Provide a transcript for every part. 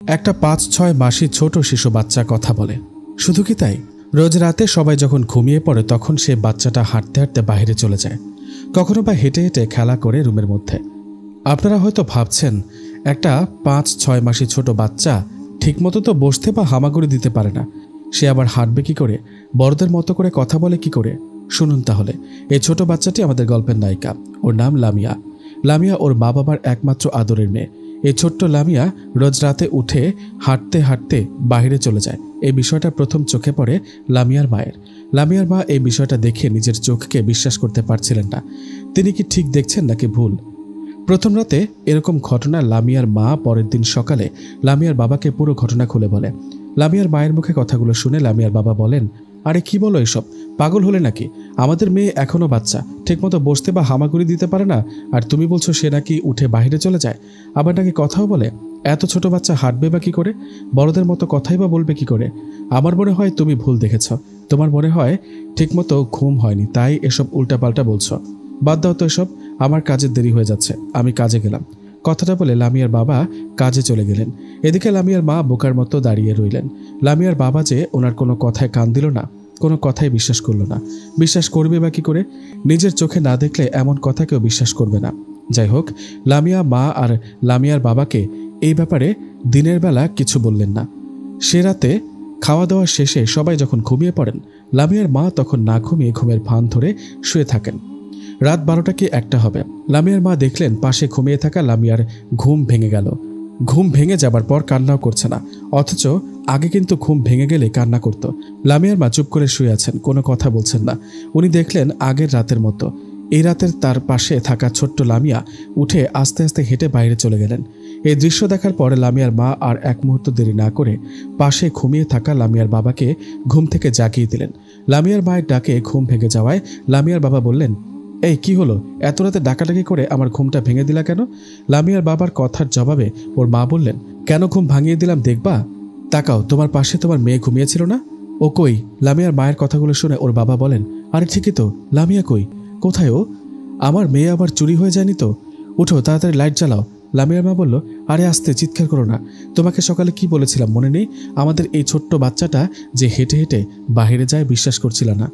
একটা ৫-৬ মাসি ছোট শিশু বাচ্চা কথা বলে। শুধু কি তাই, রোজ রাতে সবাই যখন ঘুমিয়ে পড়ে তখন সে বাচ্চাটা হাঁটতে হাঁটতে বাইরে চলে যায়, কখনো বা হেঁটে হেঁটে খেলা করে রুমের মধ্যে। আপনারা হয়তো ভাবছেন, একটা ৫-৬ মাসি ছোট বাচ্চা ঠিকমতো তো বসতে বা হামাগুড়ি দিতে পারে না, সে আবার হাঁটবে কি করে, বড়দের মতো করে কথা বলে কি করে? শুনুন তাহলে, এই ছোট বাচ্চাটি আমাদের গল্পের নায়িকা। ওর নাম লামিয়া। লামিয়া ওর মা বাবার একমাত্র আদরের মেয়ে। এই ছোট্ট লামিয়া রোজ রাতে উঠে হাঁটতে হাঁটতে বাইরে চলে যায়। এই বিষয়টা প্রথম চোখে পড়ে লামিয়ার মায়ের। লামিয়ার মা এই বিষয়টা দেখে নিজের চোখকে বিশ্বাস করতে পারছিলেন না। তিনি কি ঠিক দেখছেন নাকি ভুল? প্রথম রাতে এরকম ঘটনা লামিয়ার মা পরের দিন সকালে লামিয়ার বাবাকে পুরো ঘটনা খুলে বলে। লামিয়ার মায়ের মুখে কথাগুলো শুনে লামিয়ার বাবা বলেন, আরে কি বলো এসব, পাগল হলে নাকি? আমাদের মেয়ে এখনো বাচ্চা, ঠিকমতো বসতে বা হামাগুড়ি দিতে পারে না, আর তুমি বলছো সে নাকি উঠে বাইরে চলে যায়, আবার নাকি কথাও বলে? এত ছোট বাচ্চা হাঁটবে বা কি করে, বড়দের মতো কথাই বা বলবে কি করে? আমার মনে হয় তুমি ভুল দেখেছ। তোমার মনে হয় ঠিকমতো ঘুম হয়নি, তাই এসব উল্টাপাল্টা বলছো। বাদ দাও তো এসব, আমার কাজের দেরি হয়ে যাচ্ছে, আমি কাজে গেলাম। কথাটা বলে লামিয়ার বাবা কাজে চলে গেলেন। এদিকে লামিয়ার মা বোকার মতো দাঁড়িয়ে রইলেন। লামিয়ার বাবা যে ওনার কোনো কথায় কান দিল না, কোনো কথাই বিশ্বাস করলো না। বিশ্বাস করবে বা কি করে? নিজের চোখে না দেখলে এমন কথা কেউ বিশ্বাস করবে না। যাই হোক, লামিয়া মা আর লামিয়ার বাবাকে এই ব্যাপারে দিনের বেলা কিছু বললেন না। সে রাতে খাওয়া দাওয়া শেষে সবাই যখন ঘুমিয়ে পড়েন, লামিয়ার মা তখন না ঘুমিয়ে ঘুমের ভান ধরে শুয়ে থাকেন। রাত 12টা কি 1টা হবে। লামিয়ার মা দেখলেন পাশে ঘুমিয়ে থাকা লামিয়ার ঘুম ভেঙে গেল। ঘুম ভেঙে যাবার পর কান্নাও করছে না, অথচ আগে কিন্তু ঘুম ভেঙে গেলে কান্না করত। লামিয়ার মা চুপ করে শুয়ে আছেন, কোনো কথা বলছেন না। উনি দেখলেন আগের রাতের মতো এই রাতের তার পাশে থাকা ছোট্ট লামিয়া উঠে আস্তে আস্তে হেঁটে বাইরে চলে গেলেন। এই দৃশ্য দেখার পরে লামিয়ার মা আর এক মুহূর্ত দেরি না করে পাশে ঘুমিয়ে থাকা লামিয়ার বাবাকে ঘুম থেকে জাগিয়ে দিলেন। লামিয়ার মায়ের ডাকে ঘুম ভেঙে যাওয়ায় লামিয়ার বাবা বললেন, এই কি হলো, এত রাতে ডাকাডাকি করে আমার ঘুমটা ভেঙে দিলা কেন? লামিয়ার বাবার কথার জবাবে ওর মা বললেন, কেন ঘুম ভাঙিয়ে দিলাম দেখবা? তাকাও, তোমার পাশে তোমার মেয়ে ঘুমিয়েছিল না? ও কই? লামিয়ার মায়ের কথাগুলো শুনে ওর বাবা বলেন, আরে ঠিকই তো, লামিয়া কই, কোথায় ও? আমার মেয়ে আবার চুরি হয়ে যায়নি তো? উঠো, তাড়াতাড়ি লাইট জ্বালাও। লামিয়ার মা বলল, আরে আস্তে, চিৎকার করো না। তোমাকে সকালে কি বলেছিলাম মনে নেই? আমাদের এই ছোট্ট বাচ্চাটা যে হেঁটে হেঁটে বাহিরে যায় বিশ্বাস করছিল না।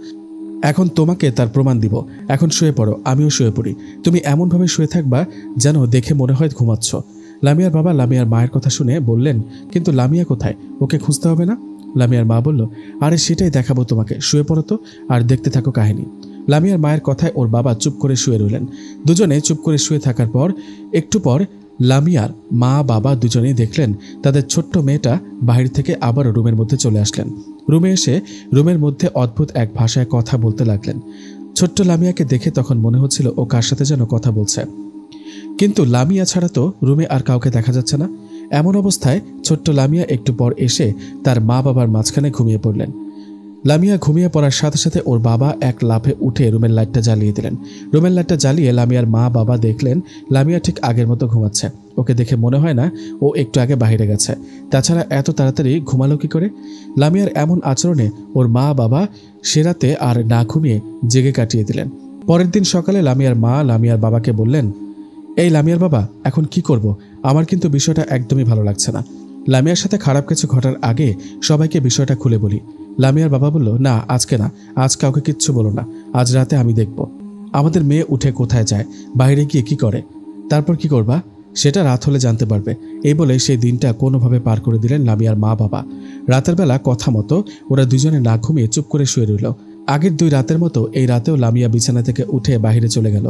এখন তোমাকে তার প্রমাণ দিব। এখন শুয়ে পড়ো, আমিও শুয়ে পড়ি। তুমি এমনভাবে শুয়ে থাকবা যেন দেখে মনে হয় ঘুমাচ্ছ। লামিয়ার বাবা লামিয়ার মায়ের কথা শুনে বললেন, কিন্তু লামিয়া কোথায়? ওকে খুঁজতে হবে না? লামিয়ার মা বলল, আরে সেটাই দেখাবো তোমাকে, শুয়ে পড়ো তো আর দেখতে থাকো কাহিনী। লামিয়ার মায়ের কথায় ওর বাবা চুপ করে শুয়ে রইলেন। দুজনে চুপ করে শুয়ে থাকার পর একটু পর লামিয়ার মা বাবা দুজনেই দেখলেন তাদের ছোট্ট মেয়েটা বাহির থেকে আবার রুমের মধ্যে চলে আসলেন। রুমে এসে রুমের মধ্যে অদ্ভুত এক ভাষায় কথা বলতে লাগলেন। ছোট্ট লামিয়াকে দেখে তখন মনে হচ্ছিল ও কার সাথে যেন কথা বলছে, কিন্তু লামিয়া ছাড়া তো রুমে আর কাউকে দেখা যাচ্ছে না। এমন অবস্থায় ছোট্ট লামিয়া একটু পর এসে তার মা বাবার মাঝখানে ঘুমিয়ে পড়লেন। লামিয়া ঘুমিয়ে পড়ার সাথে সাথে ওর বাবা এক লাফে উঠে রুমের লাইটটা জ্বালিয়ে দিলেন। রুমের লাইটটা জ্বালিয়ে লামিয়ার মা বাবা দেখলেন লামিয়া ঠিক আগের মতো ঘুমাচ্ছে। ওকে দেখে মনে হয় না ও একটু আগে বাইরে গেছে। তাছাড়া এত তাড়াতাড়ি ঘুমালো কি করে? লামিয়ার এমন আচরণে ওর মা বাবা সে রাতে আর না ঘুমিয়ে জেগে কাটিয়ে দিলেন। পরের দিন সকালে লামিয়ার মা লামিয়ার বাবাকে বললেন, এই লামিয়ার বাবা, এখন কি করব? আমার কিন্তু বিষয়টা একদমই ভালো লাগছে না। লামিয়ার সাথে খারাপ কিছু ঘটার আগে সবাইকে বিষয়টা খুলে বলি। লামিয়ার বাবা বলল, না আজকে না, আজ কাউকে কিচ্ছু বলো না। আজ রাতে আমি দেখব আমাদের মেয়ে উঠে কোথায় যায়, বাইরে গিয়ে কি করে। তারপর কি করবা সেটা রাত হলে জানতে পারবে। এই বলে সেই দিনটা কোনোভাবে পার করে দিলেন লামিয়ার মা বাবা। রাতের বেলা কথা মতো ওরা দুজনে না ঘুমিয়ে চুপ করে শুয়ে রইল। আগের 2 রাতের মতো এই রাতেও লামিয়া বিছানা থেকে উঠে বাইরে চলে গেল।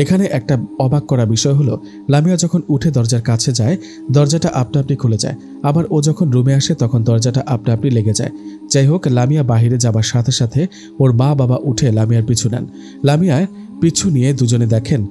এখানে একটা অবাক করা বিষয় হলো, লামিয়া যখন উঠে দরজার কাছে যায় দরজাটা আপনা আপনি খুলে যায়, আবার ও যখন রুমে আসে তখন দরজাটা আপনা আপনি লেগে যায়। যাই হোক, লামিয়া বাহিরে যাবার সাথে সাথে ওর মা বাবা উঠে লামিয়ার পিছু নেন। লামিয়ার পিছু নিয়ে দুজনে দেখেন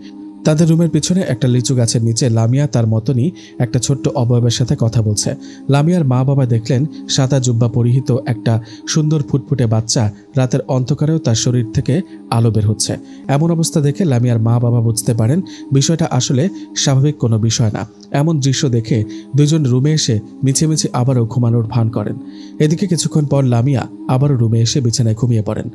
তাদের রুমের পিছনে একটা লিচু গাছের নিচে লামিয়া তার মতনই একটা ছোট্ট অবয়বের সাথে কথা বলছে। লামিয়ার মা বাবা দেখলেন সাদা জুব্বা পরিহিত একটা সুন্দর ফুটফুটে বাচ্চা রাতের অন্ধকারেও তার শরীর থেকে আলো বের হচ্ছে। এমন অবস্থা দেখে লামিয়ার মা বাবা বুঝতে পারেন বিষয়টা আসলে স্বাভাবিক কোনো বিষয় না। এমন দৃশ্য দেখে দুজন রুমে এসে মিছিমিছি আবারও ঘুমানোর ভান করেন। এদিকে কিছুক্ষণ পর লামিয়া আবারও রুমে এসে বিছানায় ঘুমিয়ে পড়েন।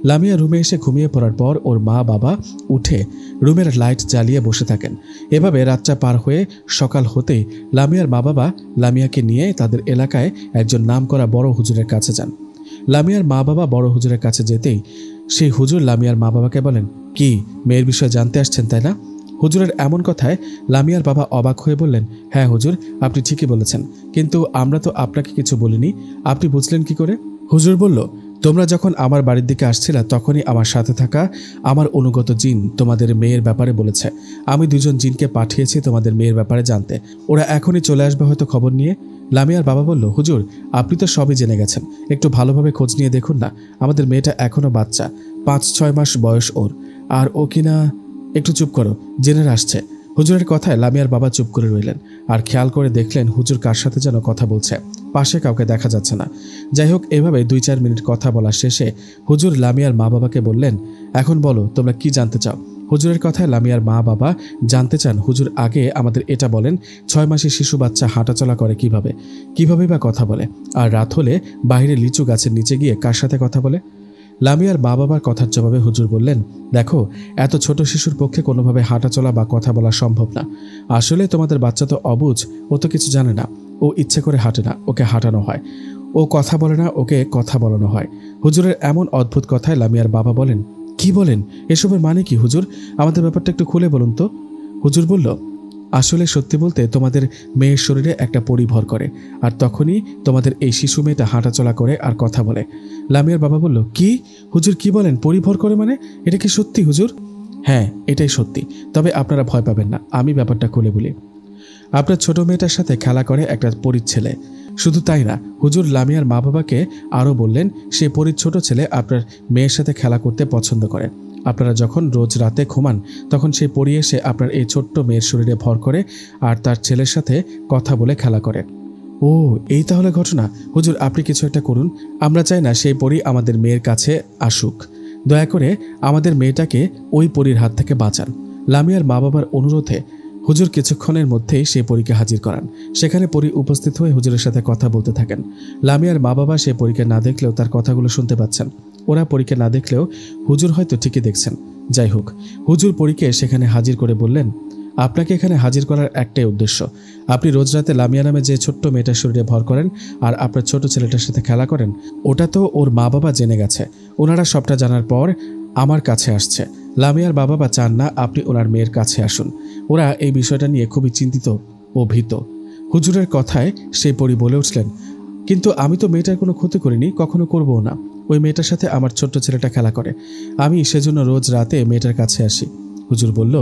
লামিয়া রুমে এসে ঘুমিয়ে পড়ার পর ওর মা বাবা উঠে রুমের লাইট জ্বালিয়ে বসে থাকেন। এভাবে রাতটা পার হয়ে সকাল হতেই লামিয়ার মা বাবা লামিয়াকে নিয়ে তাদের এলাকায় একজন নামকরা বড় হুজুরের কাছে যান। লামিয়ার মা বাবা বড় হুজুরের কাছে যেতেই সেই হুজুর লামিয়ার মা বাবাকে বলেন, কি মেয়ের বিষয়ে জানতে আসছেন তাই না? হুজুরের এমন কথায় লামিয়ার বাবা অবাক হয়ে বললেন, হ্যাঁ হুজুর, আপনি ঠিকই বলেছেন, কিন্তু আমরা তো আপনাকে কিছু বলিনি, আপনি বুঝলেন কি করে? হুজুর বলল, তোমরা যখন আমার বাড়ির দিকে আসছিলা তখনই আমার সাথে থাকা আমার অনুগত জিন তোমাদের মেয়ের ব্যাপারে বলেছে। আমি 2 জন জিনকে পাঠিয়েছি তোমাদের মেয়ের ব্যাপারে জানতে। ওরা এখনই চলে আসবে হয়তো খবর নিয়ে। লামিয়ার বাবা বলল, হুজুর, আপনি তো সবই জেনে গেছেন, একটু ভালোভাবে খোঁজ নিয়ে দেখুন না। আমাদের মেয়েটা এখনও বাচ্চা, 5-6 মাস বয়স ওর। আর ও কিনা... একটু চুপ করো, জেনে আসছে। হুজুরের কথায় লামিয়ার বাবা চুপ করে রইলেন আর খেয়াল করে দেখলেন হুজুর কার সাথে যেন কথা বলছে। পাশে কাউকে দেখা যাচ্ছে না। যাই হোক, এভাবে 2-4 মিনিট কথা বলা শেষে হুজুর লামিয়ার মা বাবাকে বললেন, এখন বলো তোমরা কি জানতে চাও? হুজুরের কথায় লামিয়ার মা বাবা জানতে চান, হুজুর আগে আমাদের এটা বলেন, 6 মাসের শিশু বাচ্চা হাঁটাচলা করে কিভাবে বা কথা বলে? আর রাত হলে বাইরে লিচু গাছের নিচে গিয়ে কার সাথে কথা বলে? লামিয়ার মা বাবার কথার জবাবে হুজুর বললেন, দেখো, এত ছোট শিশুর পক্ষে কোনোভাবে হাঁটাচলা বা কথা বলা সম্ভব না। আসলে তোমাদের বাচ্চা তো অবুঝ, ও তো কিছু জানে না। ও ইচ্ছে করে হাঁটে না, ওকে হাঁটানো হয়। ও কথা বলে না, ওকে কথা বলানো হয়। হুজুরের এমন অদ্ভুত কথায় লামিয়ার বাবা বলেন, কি বলেন? এসবের মানে কি হুজুর? আমাদের ব্যাপারটা একটু খুলে বলুন তো। হুজুর বলল, আসলে সত্যি বলতে তোমাদের মেয়ের শরীরে একটা পরি ভর করে, আর তখনই তোমাদের এই শিশু মেয়েটা হাঁটাচলা করে আর কথা বলে। লামিয়ার বাবা বলল, কি হুজুর, কি বলেন? পরি ভর করে মানে? এটা কি সত্যি হুজুর? হ্যাঁ, এটাই সত্যি, তবে আপনারা ভয় পাবেন না, আমি ব্যাপারটা খুলে বলি। আপনার ছোট মেয়েটার সাথে খেলা করে একটা পরীর ছেলে। শুধু তাই না, হুজুর লামিয়ার মা বাবাকে আরও বললেন, সেই পরীর ছোট ছেলে আপনার মেয়ের সাথে খেলা করতে পছন্দ করে। আপনারা যখন রোজ রাতে ঘুমান তখন সেই পরী এসে আপনার এই ছোট্ট মেয়ের শরীরে ভর করে আর তার ছেলের সাথে কথা বলে খেলা করে। ও, এই তাহলে ঘটনা। হুজুর, আপনি কিছু একটা করুন। আমরা চাই না সেই পরী আমাদের মেয়ের কাছে আসুক। দয়া করে আমাদের মেয়েটাকে ওই পরীর হাত থেকে বাঁচান। লামিয়ার মা বাবার অনুরোধে হুজুর কিছুক্ষণের মধ্যেই সেই পরীকে হাজির করান। সেখানে পরী উপস্থিত হয়ে হুজুরের সাথে কথা বলতে থাকেন। লামিয়ার মা বাবা সেই পরীকে না দেখলেও তার কথাগুলো শুনতে পাচ্ছেন। ওরা পরীকে না দেখলেও হুজুর হয়তো ঠিকই দেখছেন। যাই হোক, হুজুর পরীকে সেখানে হাজির করে বললেন, আপনাকে এখানে হাজির করার একটাই উদ্দেশ্য। আপনি রোজ রাতে লামিয়া নামে যে ছোট্ট মেয়েটার শরীরে ভর করেন আর আপনার ছোট ছেলেটার সাথে খেলা করেন, ওটা তো ওর মা বাবা জেনে গেছে। ওনারা সবটা জানার পর আমার কাছে আসছে। লামিয়ার বাবা বা চান না আপনি ওনার মেয়ের কাছে আসুন। ওরা এই বিষয়টা নিয়ে খুবই চিন্তিত ও ভীত। হুজুরের কথায় সেই পরী বলে উঠলেন, কিন্তু আমি তো মেয়েটার কোনো ক্ষতি করিনি, কখনো করবও না। ওই মেয়েটার সাথে আমার ছোট্ট ছেলেটা খেলা করে, আমি সেজন্য রোজ রাতে মেয়েটার কাছে আসি। হুজুর বলল,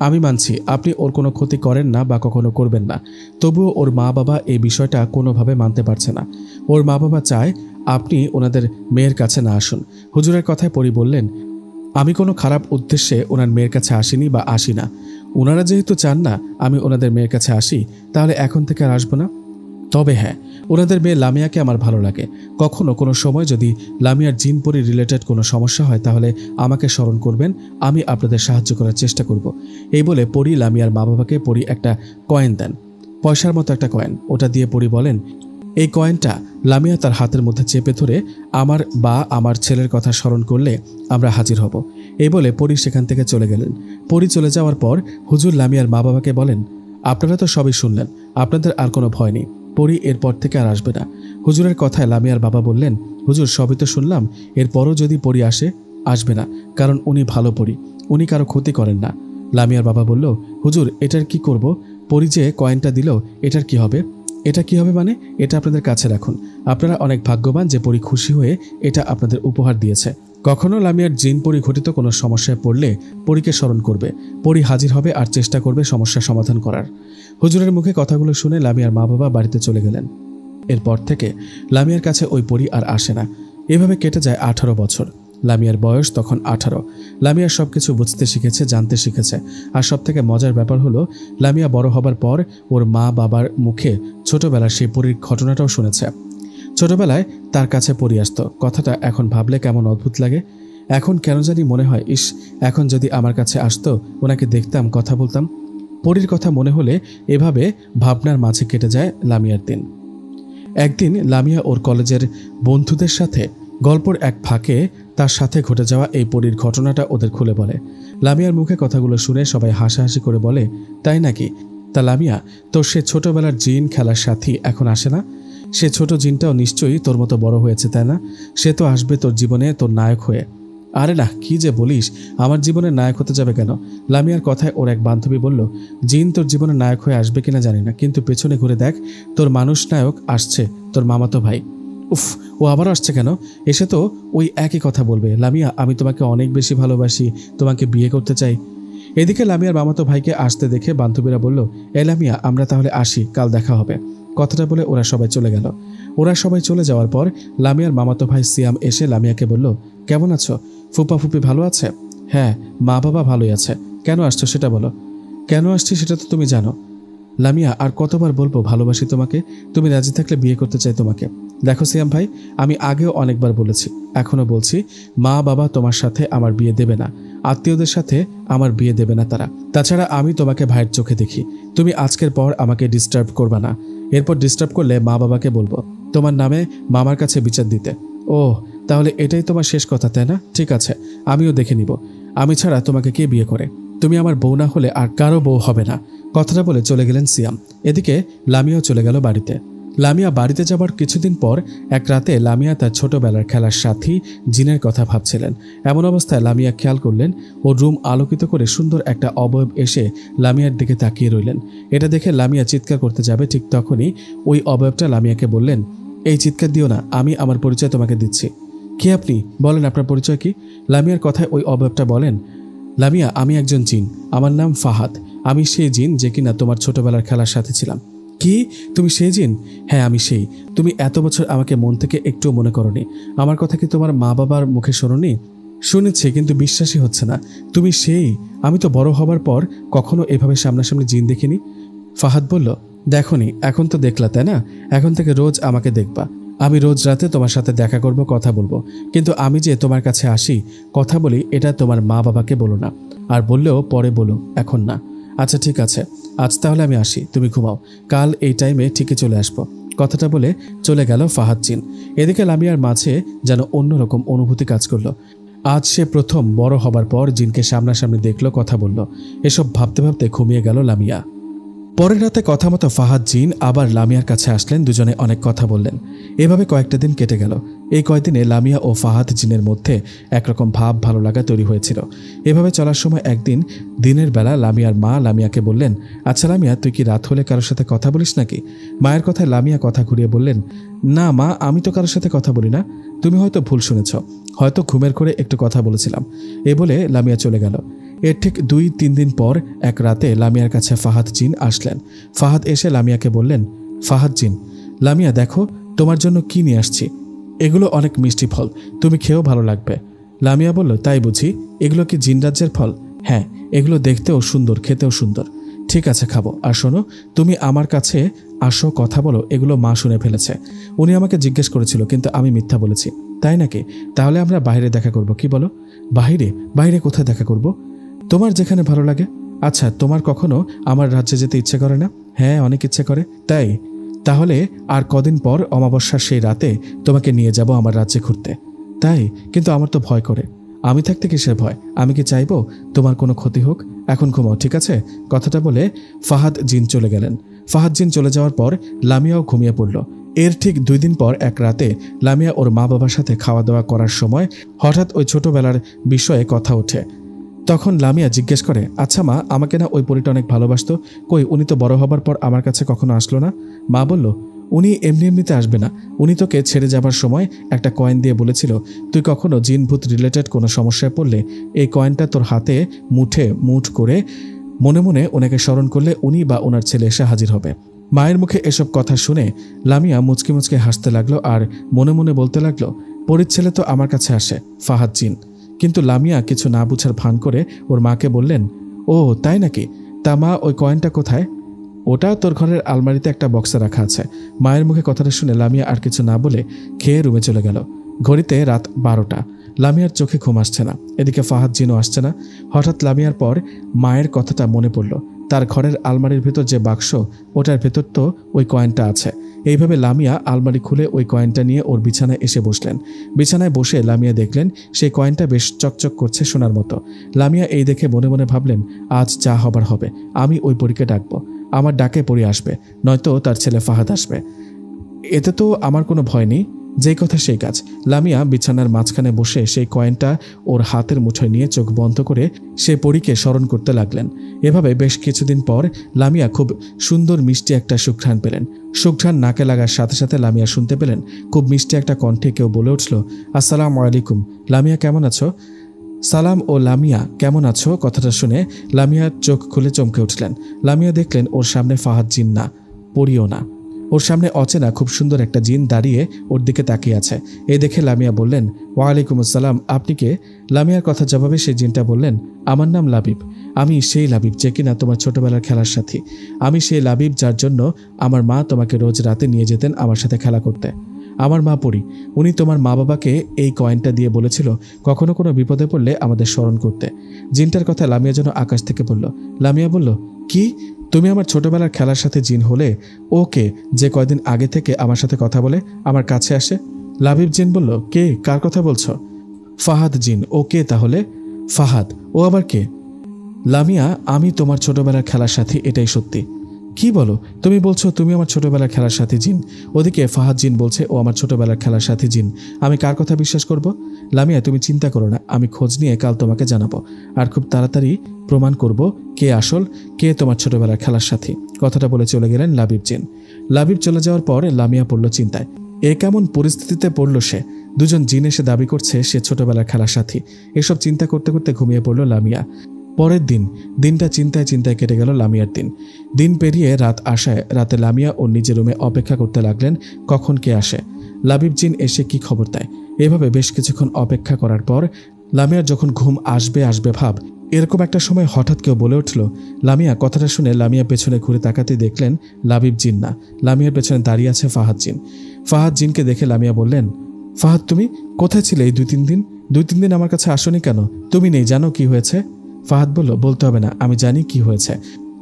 আমি মানছি আপনি ওর কোনো ক্ষতি করেন না বা কখনো করবেন না, তবুও ওর মা বাবা এই বিষয়টা কোনোভাবে মানতে পারছে না। ওর মা বাবা চায় আপনি ওনাদের মেয়ের কাছে না আসুন। হুজুরের কথায় পরী বললেন, আমি কোনো খারাপ উদ্দেশ্যে ওনার মেয়ের কাছে আসিনি বা আসি না। ওনারা যেহেতু চান না আমি ওনাদের মেয়ের কাছে আসি, তাহলে এখন থেকে আর আসবো না। তবে হ্যাঁ, ওনাদের মেয়ে লামিয়াকে আমার ভালো লাগে। কখনো কোনো সময় যদি লামিয়ার জিন পরি রিলেটেড কোনো সমস্যা হয় তাহলে আমাকে স্মরণ করবেন, আমি আপনাদের সাহায্য করার চেষ্টা করব। এই বলে পরি লামিয়ার মা বাবাকে পরি একটা কয়েন দেন, পয়সার মতো একটা কয়েন। ওটা দিয়ে পরি বলেন, এই কয়েনটা লামিয়া তার হাতের মধ্যে চেপে ধরে আমার ছেলের কথা স্মরণ করলে আমরা হাজির হব। এই বলে পরি সেখান থেকে চলে গেলেন। পরি চলে যাওয়ার পর হুজুর লামিয়ার মা বাবাকে বলেন, আপনারা তো সবই শুনলেন, আপনাদের আর কোনো ভয় নেই। পরি এরপর থেকে আর আসবে না। হুজুরের কথায় লামিয়ার বাবা বললেন, হুজুর সবই তো শুনলাম, এরপরও যদি পরি আসবে না, কারণ উনি ভালো পরি, উনি কারো ক্ষতি করেন না। লামিয়ার বাবা বলল, হুজুর এটার কি করব? পরি যে কয়েনটা দিল, এটার কি হবে? এটা কি হবে মানে? এটা আপনাদের কাছে রাখুন। আপনারা অনেক ভাগ্যবান যে পরি খুশি হয়ে এটা আপনাদের উপহার দিয়েছে। কখনো লামিয়ার জিন পরি ঘটিত কোনো সমস্যায় পড়লে পরীকে স্মরণ করবে, পরি হাজির হবে আর চেষ্টা করবে সমস্যার সমাধান করার। হুজুরের মুখে কথাগুলো শুনে লামিয়ার মা বাবা বাড়িতে চলে গেলেন। এরপর থেকে লামিয়ার কাছে ওই পরি আর আসে না। এভাবে কেটে যায় 18 বছর। লামিয়ার বয়স তখন 18। লামিয়া সবকিছু বুঝতে শিখেছে, জানতে শিখেছে। আর সবথেকে মজার ব্যাপার হলো, লামিয়া বড় হবার পর ওর মা বাবার মুখে ছোটবেলার সেই পরীর ঘটনাটাও শুনেছে। ছোটবেলায় তার কাছে পরি আসতো, কথাটা এখন ভাবলে কেমন অদ্ভুত লাগে। এখন কেন জানি মনে হয়, ইস, এখন যদি আমার কাছে আসতো, ওনাকে দেখতাম, কথা বলতাম। পরীর কথা মনে হলে এভাবে ভাবনার মাঝে কেটে যায় লামিয়ার দিন। একদিন লামিয়া ওর কলেজের বন্ধুদের সাথে গল্পর এক ফাঁকে তার সাথে ঘটে যাওয়া এই পরীর ঘটনাটা ওদের খুলে বলে। লামিয়ার মুখে কথাগুলো শুনে সবাই হাসাহাসি করে বলে, তাই নাকি? তা লামিয়া, তোর সে ছোটবেলার জিন খেলার সাথী এখন আসে না? সে ছোট জিনটাও নিশ্চয়ই তোর মতো বড় হয়েছে, তাই না? সে তো আসবে তোর জীবনে তোর নায়ক হয়ে। আরে না, কি যে বলিস, আমার জীবনের নায়ক হতে যাবে কেন? লামিয়ার কথায় ওর এক বান্ধবী বলল, জিন তোর জীবনের নায়ক হয়ে আসবে কিনা জানি না, কিন্তু পেছনে ঘুরে দেখ, তোর মানুষ নায়ক আসছে, তোর মামাতো ভাই। উফ, ও আবারও আসছে কেন? এসে তো ওই একই কথা বলবে, লামিয়া আমি তোমাকে অনেক বেশি ভালোবাসি, তোমাকে বিয়ে করতে চাই। এদিকে লামিয়ার মামাতো ভাইকে আসতে দেখে বান্ধবীরা বলল, এ লামিয়া আমরা তাহলে আসি, কাল দেখা হবে। কথাটা বলে ওরা সবাই চলে গেল। ওরা সবাই চলে যাওয়ার পর লামিয়ার মামাতো ভাই সিয়াম এসে লামিয়াকে বলল, কেমন আছো? ফুপা ফুপি ভালো আছে? হ্যাঁ, মা বাবা ভালোই আছে। কেন আসছো সেটা বলো। কেন আসছি সেটা তো তুমি জানো। লামিয়া আর কতবার বলবো ভালোবাসি তোমাকে, তুমি রাজি থাকলে বিয়ে করতে চাই তোমাকে। দেখো সিয়াম ভাই, আমি আগেও অনেকবার বলেছি, এখনো বলছি, মা বাবা তোমার সাথে আমার বিয়ে দেবে না, আত্মীয়দের সাথে আমার বিয়ে দেবে না তারা। তাছাড়া আমি তোমাকে ভাইয়ের চোখে দেখি, তুমি আজকের পর আমাকে ডিস্টার্ব করবা না। এরপর ডিস্টার্ব করলে মা বাবাকে বলবো তোমার নামে মামার কাছে বিচার দিতে। ও তাহলে এটাই তোমার শেষ কথা, তাই না? ঠিক আছে, আমিও দেখে নিব, আমি ছাড়া তোমাকে কে বিয়ে করে। তুমি আমার বউ না হলে আর কারো বউ হবে না। কথাটা বলে চলে গেলেন সিয়াম। এদিকে লামিয়াও চলে গেল বাড়িতে। লামিয়া বাড়িতে যাবার কিছুদিন পর এক রাতে লামিয়া তার ছোটবেলার খেলার সাথী জিনের কথা ভাবছিলেন। এমন অবস্থায় লামিয়া খেয়াল করলেন ওর রুম আলোকিত করে সুন্দর একটা অবয়ব এসে লামিয়ার দিকে তাকিয়ে রইলেন। এটা দেখে লামিয়া চিৎকার করতে যাবে, ঠিক তখনই ওই অবয়বটা লামিয়াকে বললেন, এই চিৎকার দিও না, আমি আমার পরিচয় তোমাকে দিচ্ছি। কে আপনি? বলেন আপনার পরিচয় কি? লামিয়ার কথায় ওই অবয়বটা বলেন, লামিয়া আমি একজন জিন, আমার নাম ফাহাদ। আমি সেই জিন যে কিনা তোমার ছোটবেলার খেলার সাথে ছিলাম। কি? তুমি সেই জিন? হ্যাঁ আমি সেই। তুমি এত বছর আমাকে মন থেকে একটুও মনে করনি। আমার কথা কি তোমার মা বাবার মুখে শোনোনি? শুনেছি, কিন্তু বিশ্বাসই হচ্ছে না তুমি সেই। আমি তো বড় হবার পর কখনো এভাবে সামনাসামনি জিন দেখিনি। ফাহাদ বলল, দেখোনি, এখন তো দেখলা তাই না? এখন থেকে রোজ আমাকে দেখবা। আমি রোজ রাতে তোমার সাথে দেখা করব, কথা বলবো, কিন্তু আমি যে তোমার কাছে আসি, কথা বলি, এটা তোমার মা বাবাকে বলো না, আর বললেও পরে বলো, এখন না। আচ্ছা ঠিক আছে, আজ তাহলে আমি আসি, তুমি ঘুমাও, কাল এই টাইমে ঠিকই চলে আসবো। কথাটা বলে চলে গেল ফাহাদ জিন। এদিকে লামিয়ার মাঝে যেন অন্যরকম অনুভূতি কাজ করলো। আজ সে প্রথম বড় হবার পর জিনকে সামনাসামনি দেখলো, কথা বলল। এসব ভাবতে ভাবতে ঘুমিয়ে গেল লামিয়া। পরের রাতে কথা মতো ফাহাদ জিন আবার লামিয়ার কাছে আসলেন, দুজনে অনেক কথা বললেন। এভাবে কয়েকটা দিন কেটে গেল। এই কয়েকদিনে লামিয়া ও ফাহাদ জিনের মধ্যে একরকম ভাব ভালো লাগা তৈরি হয়েছিল। এভাবে চলার সময় একদিন দিনের বেলা লামিয়ার মা লামিয়াকে বললেন, আচ্ছা লামিয়া, তুই কি রাত হলে কারোর সাথে কথা বলিস নাকি? মায়ের কথায় লামিয়া কথা ঘুরিয়ে বললেন, না মা, আমি তো কারোর সাথে কথা বলি না, তুমি হয়তো ভুল শুনেছ, হয়তো ঘুমের করে একটু কথা বলেছিলাম। এ বলে লামিয়া চলে গেল। এর ঠিক 2-3 দিন পর এক রাতে লামিয়ার কাছে ফাহাদ জিন আসলেন। ফাহাদ এসে লামিয়াকে বললেন, ফাহাদ জিন, লামিয়া দেখো তোমার জন্য কি নিয়ে আসছি। এগুলো অনেক মিষ্টি ফল, তুমি খেয়েও ভালো লাগবে। লামিয়া বলল, তাই বুঝি? এগুলো কি জিন রাজ্যের ফল? হ্যাঁ, এগুলো দেখতেও সুন্দর, খেতেও সুন্দর। ঠিক আছে খাবো। আর শোনো, তুমি আমার কাছে আসো, কথা বলো, এগুলো মা শুনে ফেলেছে। উনি আমাকে জিজ্ঞেস করেছিল, কিন্তু আমি মিথ্যা বলেছি। তাই নাকি? তাহলে আমরা বাইরে দেখা করব, কি বলো? বাইরে? বাইরে কোথায় দেখা করব? তোমার যেখানে ভালো লাগে। আচ্ছা, তোমার কখনো আমার রাজ্যে যেতে ইচ্ছে করে না? হ্যাঁ, অনেক ইচ্ছে করে। তাই? তাহলে আর কদিন পর অমাবস্যার সেই রাতে তোমাকে নিয়ে যাব আমার রাজ্যে ঘুরতে। তাই? কিন্তু আমার তো ভয় করে। আমি থাকতে কিসের ভয়? আমি কি চাইবো তোমার কোনো ক্ষতি হোক? এখন ঘুমাও, ঠিক আছে? কথাটা বলে ফাহাদ জিন চলে গেলেন। ফাহাদ জিন চলে যাওয়ার পর লামিয়াও ঘুমিয়ে পড়ল। এর ঠিক 2 দিন পর এক রাতে লামিয়া ওর মা বাবার সাথে খাওয়া দাওয়া করার সময় হঠাৎ ওই ছোটবেলার বিষয়ে কথা ওঠে। তখন লামিয়া জিজ্ঞেস করে, আচ্ছা মা, আমাকে না ওই পরীটা অনেক ভালোবাসতো, কই উনি তো বড় হবার পর আমার কাছে কখনো আসলো না? মা বলল, উনি এমনিতে আসবে না, উনি তোকে ছেড়ে যাবার সময় একটা কয়েন দিয়ে বলেছিল, তুই কখনো জিন ভূত রিলেটেড কোনো সমস্যায় পড়লে এই কয়েনটা তোর হাতে মুঠ করে মনে মনে ওনাকে স্মরণ করলে উনি বা ওনার ছেলে এসে হাজির হবে। মায়ের মুখে এসব কথা শুনে লামিয়া মুচকি মুচকি হাসতে লাগলো আর মনে মনে বলতে লাগলো, পরীর ছেলে তো আমার কাছে আসে, ফাহাদ জিন। কিন্তু লামিয়া কিছু না বুঝার ভান করে ওর মাকে বললেন, ও তাই নাকি? তা মা, ওই কয়েনটা কোথায়? ওটা তোর ঘরের আলমারিতে একটা বক্সে রাখা আছে। মায়ের মুখে কথাটা শুনে লামিয়া আর কিছু না বলে খেয়ে রুমে চলে গেল। ঘড়িতে রাত 12টা। লামিয়ার চোখে ঘুম আসছে না, এদিকে ফাহাদ জিনও আসছে না। হঠাৎ লামিয়ার পর মায়ের কথাটা মনে পড়ল। তার ঘরের আলমারির ভেতর যে বাক্স, ওটার ভেতর তো ওই কয়েনটা আছে। এইভাবে লামিয়া আলমারি খুলে ওই কয়েনটা নিয়ে ওর বিছানায় এসে বসলেন। বিছানায় বসে লামিয়া দেখলেন সেই কয়েনটা বেশ চকচক করছে সোনার মতো। লামিয়া এই দেখে মনে মনে ভাবলেন, আজ যা হবার হবে, আমি ওই পরীকে ডাকবো, আমার ডাকে পরি আসবে, নয়তো তার ছেলে ফাহাদ আসবে। এতে তো আমার কোনো ভয় নেই, যেই কথা সেই কাজ। লামিয়া বিছানার মাঝখানে বসে সেই কয়েনটা ওর হাতের মুঠোয় নিয়ে চোখ বন্ধ করে সে পরীকে স্মরণ করতে লাগলেন। এভাবে বেশ কিছুদিন পর লামিয়া খুব সুন্দর মিষ্টি একটা সুঘ্রাণ পেলেন। সুঘ্রাণ নাকে লাগার সাথে সাথে লামিয়া শুনতে পেলেন খুব মিষ্টি একটা কণ্ঠে কেউ বলে উঠল, আসসালামু আলাইকুম, লামিয়া কেমন আছো? সালাম ও লামিয়া কেমন আছো কথাটা শুনে লামিয়ার চোখ খুলে চমকে উঠলেন। লামিয়া দেখলেন ওর সামনে ফাহাদ জিন না, পরিও না, ওর সামনে অচেনা খুব সুন্দর একটা জিন দাঁড়িয়ে ওর দিকে তাকিয়ে আছে। এই দেখে লামিয়া বললেন, ওয়ালাইকুম আসসালাম, আপনি কে? লামিয়ার কথা জবাবে সেই জিনটা বললেন, আমার নাম লাবিব, আমি সেই লাবিব যে কিনা তোমার ছোটবেলার খেলার সাথী। আমি সেই লাবিব যার জন্য আমার মা তোমাকে রোজ রাতে নিয়ে যেতেন আমার সাথে খেলা করতে। আমার মা পড়ি, উনি তোমার মা বাবাকে এই কয়েনটা দিয়ে বলেছিল কখনো কোনো বিপদে পড়লে আমাদের স্মরণ করতে। জিনটার কথা লামিয়া যেন আকাশ থেকে বলল। লামিয়া বলল, কি তুমি আমার ছোটবেলার খেলার সাথে জিন হলে? ওকে, যে কয়দিন আগে থেকে আমার সাথে কথা বলে আমার কাছে আসে? লাবিব জিন বলল, কে, কার কথা বলছো? ফাহাদ জিন। ও কে তাহলে? ফাহাদ, ও আবার কে? লামিয়া, আমি তোমার ছোটবেলার খেলার সাথী, এটাই সত্যি। কি বলো, তুমি বলছো তুমি আমার ছোটবেলার খেলার সাথী জিন, ওদিকে ফাহাদ জিন বলছে ও আমার ছোটবেলার খেলার সাথী জিন, আমি কার কথা বিশ্বাস করব? লামিয়া, তুমি চিন্তা করো না, আমি খোঁজ নিয়ে কাল তোমাকে জানাবো, আর খুব তাড়াতাড়ি প্রমাণ করব কে আসল, কে তোমার ছোটবেলার খেলার সাথী। কথাটা বলে চলে গেলেন লাবিব জিন। লাবিব চলে যাওয়ার পর লামিয়া পড়ল চিন্তায়। এ কেমন পরিস্থিতিতে পড়ল সে? দুজন জিন এসে দাবি করছে সে ছোটবেলার খেলার সাথী। এসব চিন্তা করতে করতে ঘুমিয়ে পড়ল লামিয়া। পরের দিনটা চিন্তায় চিন্তায় কেটে গেল লামিয়ার দিন পেরিয়ে রাত আসায় রাতে লামিয়া ওর নিজের রুমে অপেক্ষা করতে লাগলেন কখন কে আসে, লাবিব জিন এসে কি খবর দেয়। এভাবে বেশ কিছুক্ষণ অপেক্ষা করার পর লামিয়ার যখন ঘুম আসবে আসবে ভাব, এরকম একটা সময় হঠাৎ কেউ বলে উঠল লামিয়া। কথাটা শুনে লামিয়া পেছনে ঘুরে তাকাতে দেখলেন লাবিব জিন না, লামিয়ার পেছনে দাঁড়িয়ে আছে ফাহাদ জিন। ফাহাদ জিনকে দেখে লামিয়া বললেন, ফাহাদ তুমি কোথায় ছিলে এই 2-3 দিন? 2-3 দিন আমার কাছে আসোনি কেন? তুমি নেই, জানো কি হয়েছে? ফাহাদ বলল, বলতে হবে না, আমি জানি কি হয়েছে।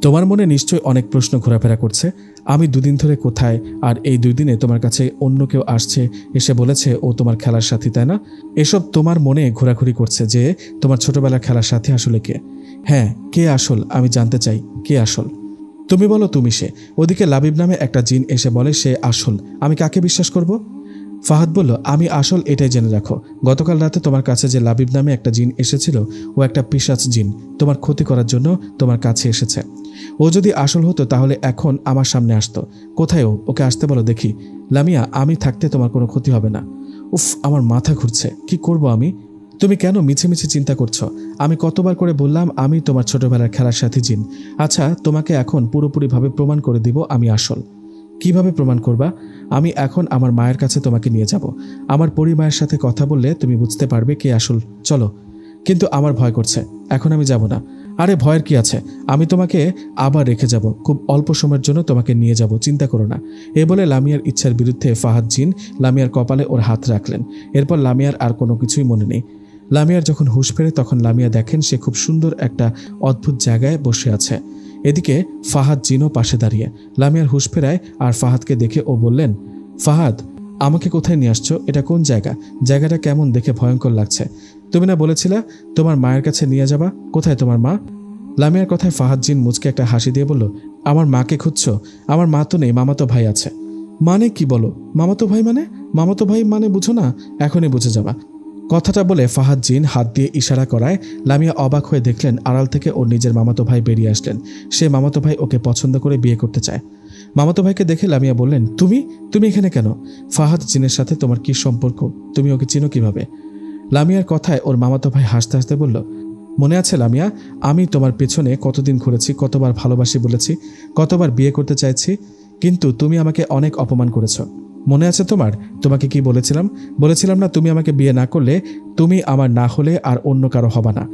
তোমার মনে নিশ্চয়ই অনেক প্রশ্ন ঘোরাফেরা করছে, আমি 2 দিন ধরে কোথায়, আর এই 2 দিনে তোমার কাছে অন্য কেউ আসছে, এসে বলেছে ও তোমার খেলার সাথী, তাই না? এসব তোমার মনে ঘোরাঘুরি করছে যে তোমার ছোটবেলার খেলার সাথী আসলে কে? হ্যাঁ, কে আসল আমি জানতে চাই, কে আসল? তুমি বলো তুমি সে। ওদিকে লাবিব নামে একটা জিন এসে বলে সে আসল, আমি কাকে বিশ্বাস করব? ফাহাদ বলল, আমি আসল এটাই জেনে রাখো, গতকাল রাতে তোমার কাছে যে লাবিব নামে একটা জিন এসেছিল ও একটা পিশাচ জিন, তোমার ক্ষতি করার জন্য তোমার কাছে এসেছে। ও যদি আসল হতো তাহলে এখন আমার সামনে আসতো। কোথায় ও? ওকে আসতে বলো দেখি। লামিয়া, আমি থাকতে তোমার কোনো ক্ষতি হবে না। উফ, আমার মাথা ঘুরছে, কি করব আমি? তুমি কেন মিছে মিছে চিন্তা করছো? আমি কতবার করে বললাম আমি তোমার ছোটবেলার খেলার সাথী জিন। আচ্ছা, তোমাকে এখন পুরোপুরিভাবে প্রমাণ করে দিব আমি আসল। কিভাবে প্রমাণ করবা? আমি এখন আমার মায়ের কাছে তোমাকে নিয়ে যাব, আমার পরিবারের সাথে কথা বললে তুমি বুঝতে পারবে কে আসল। চলো। কিন্তু আমার ভয় করছে, এখন আমি যাব না। আরে ভয়ের কি আছে, আমি তোমাকে আবার রেখে যাব, খুব অল্প সময়ের জন্য তোমাকে নিয়ে যাব, চিন্তা করো না। এ বলে লামিয়ার ইচ্ছার বিরুদ্ধে ফাহাদ জিন লামিয়ার কপালে ওর হাত রাখলেন। এরপর লামিয়ার আর কোনো কিছুই মনে নেই। লামিয়ার যখন হুঁশ ফেরে তখন লামিয়া দেখেন সে খুব সুন্দর একটা অদ্ভুত জায়গায় বসে আছে। এদিকে ফাহাদ জিনও পাশে দাঁড়িয়ে। লামিয়ার হুঁশ ফেরায় আর ফাহাদকে দেখে ও বললেন, ফাহাদ, আমাকে কোথায় নিয়ে আসছো? এটা কোন জায়গা? জায়গাটা কেমন দেখে ভয়ঙ্কর লাগছে। তুমি না বলেছিলা তোমার মায়ের কাছে নিয়ে যাবা, কোথায় তোমার মা? লামিয়ার কথায় ফাহাদ জিন মুচকে একটা হাসি দিয়ে বলল, আমার মাকে খুঁজছো? আমার মা তো নেই, মামাতো ভাই আছে। মানে কি বলো? মামাতো ভাই মানে? মামাতো ভাই মানে বুঝো না? এখনই বুঝে যাবা। কথাটা বলে ফাহাদ জিন হাত দিয়ে ইশারা করায় লামিয়া অবাক হয়ে দেখলেন আড়াল থেকে ওর নিজের মামাতো ভাই বেরিয়ে আসলেন। সে মামাতো ভাই ওকে পছন্দ করে বিয়ে করতে চায়। মামাতো ভাইকে দেখে লামিয়া বললেন, তুমি তুমি এখানে কেন? ফাহাদ জিনের সাথে তোমার কি সম্পর্ক? তুমি ওকে চিনো কিভাবে? লামিয়ার কথায় ওর মামাতো ভাই হাসতে হাসতে বলল, মনে আছে লামিয়া, আমি তোমার পেছনে কতদিন ঘুরেছি, কতবার ভালোবাসি বলেছি, কতবার বিয়ে করতে চাইছি, কিন্তু তুমি আমাকে অনেক অপমান করেছ। মনে আছে তোমার? তোমাকে কি বলেছিলাম? বলেছিলাম না তুমি আমাকে বিয়ে না করলে তুমি আমার না হলে আর অন্য কারো হবা না।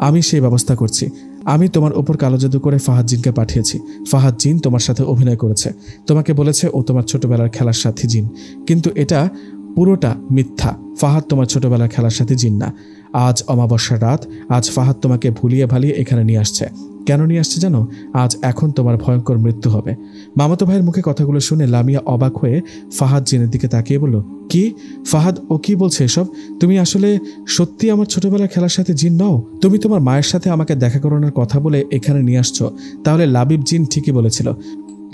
আমি সেই ব্যবস্থা করছি। আমি তোমার ওপর কালো জাদু করে ফাহাদ জিনকে পাঠিয়েছি। ফাহাদ জিন তোমার সাথে অভিনয় করেছে, তোমাকে বলেছে ও তোমার ছোটবেলার খেলার সাথী জিন, কিন্তু এটা পুরোটা মিথ্যা। ফাহাদ তোমার ছোটবেলার খেলার সাথে জিন না। আজ অমাবস্যার রাত, আজ ফাহাদ তোমাকে ভুলিয়ে ভালিয়ে এখানে নিয়ে আসছে। কেন নিয়ে আসছে জানো? আজ এখন তোমার ভয়ঙ্কর মৃত্যু হবে। মামাতো ভাইয়ের মুখে কথাগুলো শুনে লামিয়া অবাক হয়ে ফাহাদ জিনের দিকে তাকিয়ে বলল, কি ফাহাদ, ও কি বলছে এসব? তুমি আসলে সত্যি আমার ছোটবেলার খেলার সাথে জিন নও? তুমি তোমার মায়ের সাথে আমাকে দেখা করানোর কথা বলে এখানে নিয়ে আসছো। তাহলে লাবিব জিন ঠিকই বলেছিল,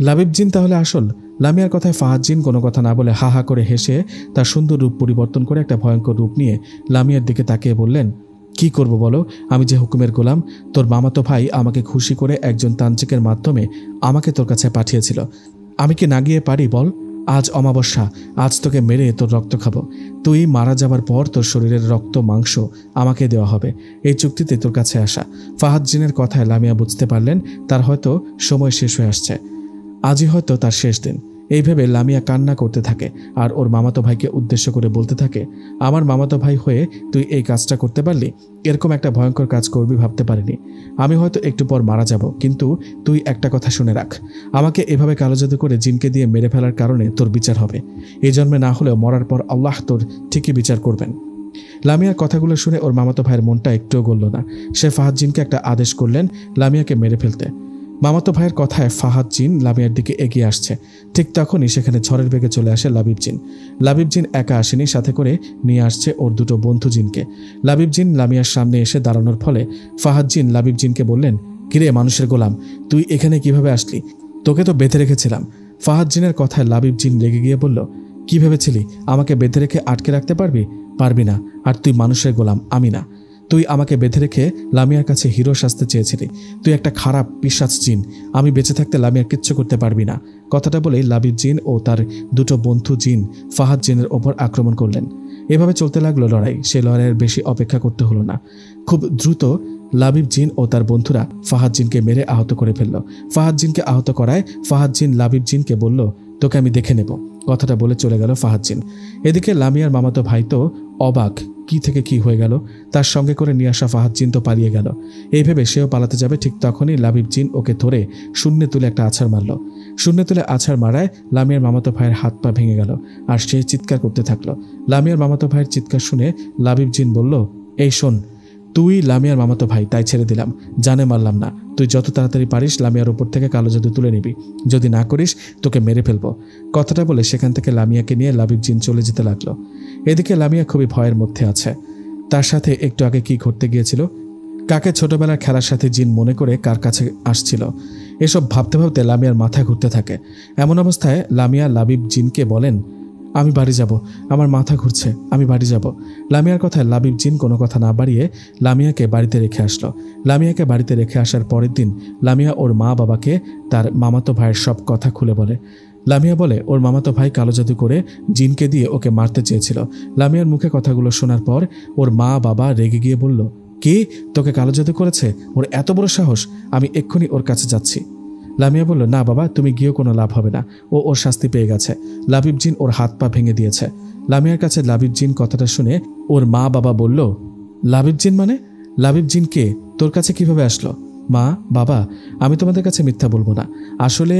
লাবিব জিন তাহলে আসল। লামিয়ার কথায় ফাহাদ জিন কোনো কথা না বলে হা হা করে হেসে তার সুন্দর রূপ পরিবর্তন করে একটা ভয়ঙ্কর রূপ নিয়ে লামিয়ার দিকে তাকিয়ে বললেন, কি করব বলো? আমি যে হুকুমের গোলাম। তোর মামাতো ভাই আমাকে খুশি করে একজন তান্ত্রিকের মাধ্যমে আমাকে তোর কাছে পাঠিয়েছিল। আমি কি না গিয়ে পারি বল? আজ অমাবস্যা, আজ তোকে মেরে তোর রক্ত খাবো। তুই মারা যাবার পর তোর শরীরের রক্ত মাংস আমাকে দেওয়া হবে, এই চুক্তিতে তোর কাছে আসা। ফাহাদ জিনের কথায় লামিয়া বুঝতে পারলেন তার হয়তো সময় শেষ হয়ে আসছে, আজই হয়তো তার শেষ দিন। এই ভেবে লামিয়া কান্না করতে থাকে আর ওর মামাতো ভাইকে উদ্দেশ্য করে বলতে থাকে, আমার মামাতো ভাই হয়ে তুই এই কাজটা করতে পারলি? এরকম একটা ভয়ঙ্কর কাজ করবি ভাবতে পারিনি। আমি হয়তো একটু পর মারা যাব, কিন্তু তুই একটা কথা শুনে রাখ, আমাকে এভাবে কালো জাদু করে জিনকে দিয়ে মেরে ফেলার কারণে তোর বিচার হবে। এই জন্মে না হলেও মরার পর আল্লাহ তোর ঠিকই বিচার করবেন। লামিয়ার কথাগুলো শুনে ওর মামাতো ভাইয়ের মনটা একটুও গলল না। সে ফাহাদ জিনকে একটা আদেশ করলেন লামিয়াকে মেরে ফেলতে। মামাতো ভাইয়ের কথায় ফাহাদ জিন লামিয়ার দিকে এগিয়ে আসছে। ঠিক তখনই সেখানে ঝড়ের বেগে চলে আসে লাবিব জিন। লাবিব জিন একা আসেনি, সাথে করে নিয়ে আসছে ওর দুটো বন্ধু জিনকে। লাবিব জিন লামিয়ার সামনে এসে দাঁড়ানোর ফলে ফাহাদ জিন লাবিব জিনকে বললেন, কিরে মানুষের গোলাম, তুই এখানে কিভাবে আসলি? তোকে তো বেঁধে রেখেছিলাম। ফাহাদ জিনের কথায় লাবিব জিন রেগে গিয়ে বলল, কি ভেবেছিলি আমাকে বেঁধে রেখে আটকে রাখতে পারবি? পারবি না। আর তুই মানুষের গোলাম, আমি না। তুই আমাকে বেঁধে রেখে লামিয়ার কাছে হিরো সাজতে চেয়েছিলি। তুই একটা খারাপ পিশাচ জিন। আমি বেঁচে থাকতে লামিয়ার কিচ্ছু করতে পারবি না। কথাটা বলেই লাবিব জিন ও তার দুটো বন্ধু জিন ফাহাদ জিনের ওপর আক্রমণ করলেন। এভাবে চলতে লাগলো লড়াই। সে লড়াইয়ের বেশি অপেক্ষা করতে হলো না। খুব দ্রুত লাবিব জিন ও তার বন্ধুরা ফাহাদ জিনকে মেরে আহত করে ফেলল। ফাহাদ জিনকে আহত করায় ফাহাদ জিন লাবিব জিনকে বলল, তোকে আমি দেখে নেব। কথাটা বলে চলে গেল ফাহাদ জিন। এদিকে লামিয়ার মামাতো ভাই তো অবাক, কি থেকে কি হয়ে গেল। তার সঙ্গে করে নিয়ে আসা ফাহাদ জিন তো পালিয়ে গেল। এই ভেবে সেও পালাতে যাবে, ঠিক তখনই লাবিব জিন ওকে ধরে শূন্যে তুলে একটা আছাড় মারল। শূন্যে তুলে আছাড় মারায় লামিয়ার মামাতো ভাইয়ের হাত পা ভেঙে গেল আর সে চিৎকার করতে থাকলো। লামিয়ার মামাতো ভাইয়ের চিৎকার শুনে লাবিব জিন বলল, এই শোন, তুই লামিয়ার মামাতো ভাই, তাই ছেড়ে দিলাম, জানে মারলাম না। তুই যত তাড়াতাড়ি পারিস লামিয়ার উপর থেকে কালো জাদু তুলে নিবি, যদি না করিস তোকে মেরে ফেলবো। কথাটা বলে সেখান থেকে লামিয়াকে নিয়ে লাবিব জিন চলে যেতে লাগলো। এদিকে লামিয়া খুবই ভয়ের মধ্যে আছে। তার সাথে একটু আগে কি ঘটতে গিয়েছিল, কাকে ছোটবেলার খেলার সাথে জিন মনে করে কার কাছে আসছিল, এসব ভাবতে ভাবতে লামিয়ার মাথা ঘুরতে থাকে। এমন অবস্থায় লামিয়া লাবিব জিনকে বলেন, আমি বাড়ি যাব, আমার মাথা ঘুরছে, আমি বাড়ি যাব। লামিয়ার কথায় লাবিব জিন কোনো কথা না বাড়িয়ে লামিয়াকে বাড়িতে রেখে আসলো। লামিয়াকে বাড়িতে রেখে আসার পরের দিন লামিয়া ওর মা বাবাকে তার মামাতো ভাইয়ের সব কথা খুলে বলে। লামিয়া বলে ওর মামাতো ভাই কালো জাদু করে জিনকে দিয়ে ওকে মারতে চেয়েছিল। লামিয়ার মুখে কথাগুলো শোনার পর ওর মা বাবা রেগে গিয়ে বলল, কে তোকে কালো জাদু করেছে? ওর এত বড় সাহস! আমি এক্ষুনি ওর কাছে যাচ্ছি। লামিয়া বলল, না বাবা, তুমি গিয়েও কোনো লাভ হবে না, ও ওর শাস্তি পেয়ে গেছে। লাবিব জিন ওর হাত পা ভেঙে দিয়েছে। লামিয়ার কাছে লাবিব জিন কথাটা শুনে ওর মা বাবা বলল, লাবিব জিন মানে? লাবিব জিন কে? তোর কাছে কিভাবে আসলো? মা, বাবা, আমি তোমাদের কাছে মিথ্যা বলবো না। আসলে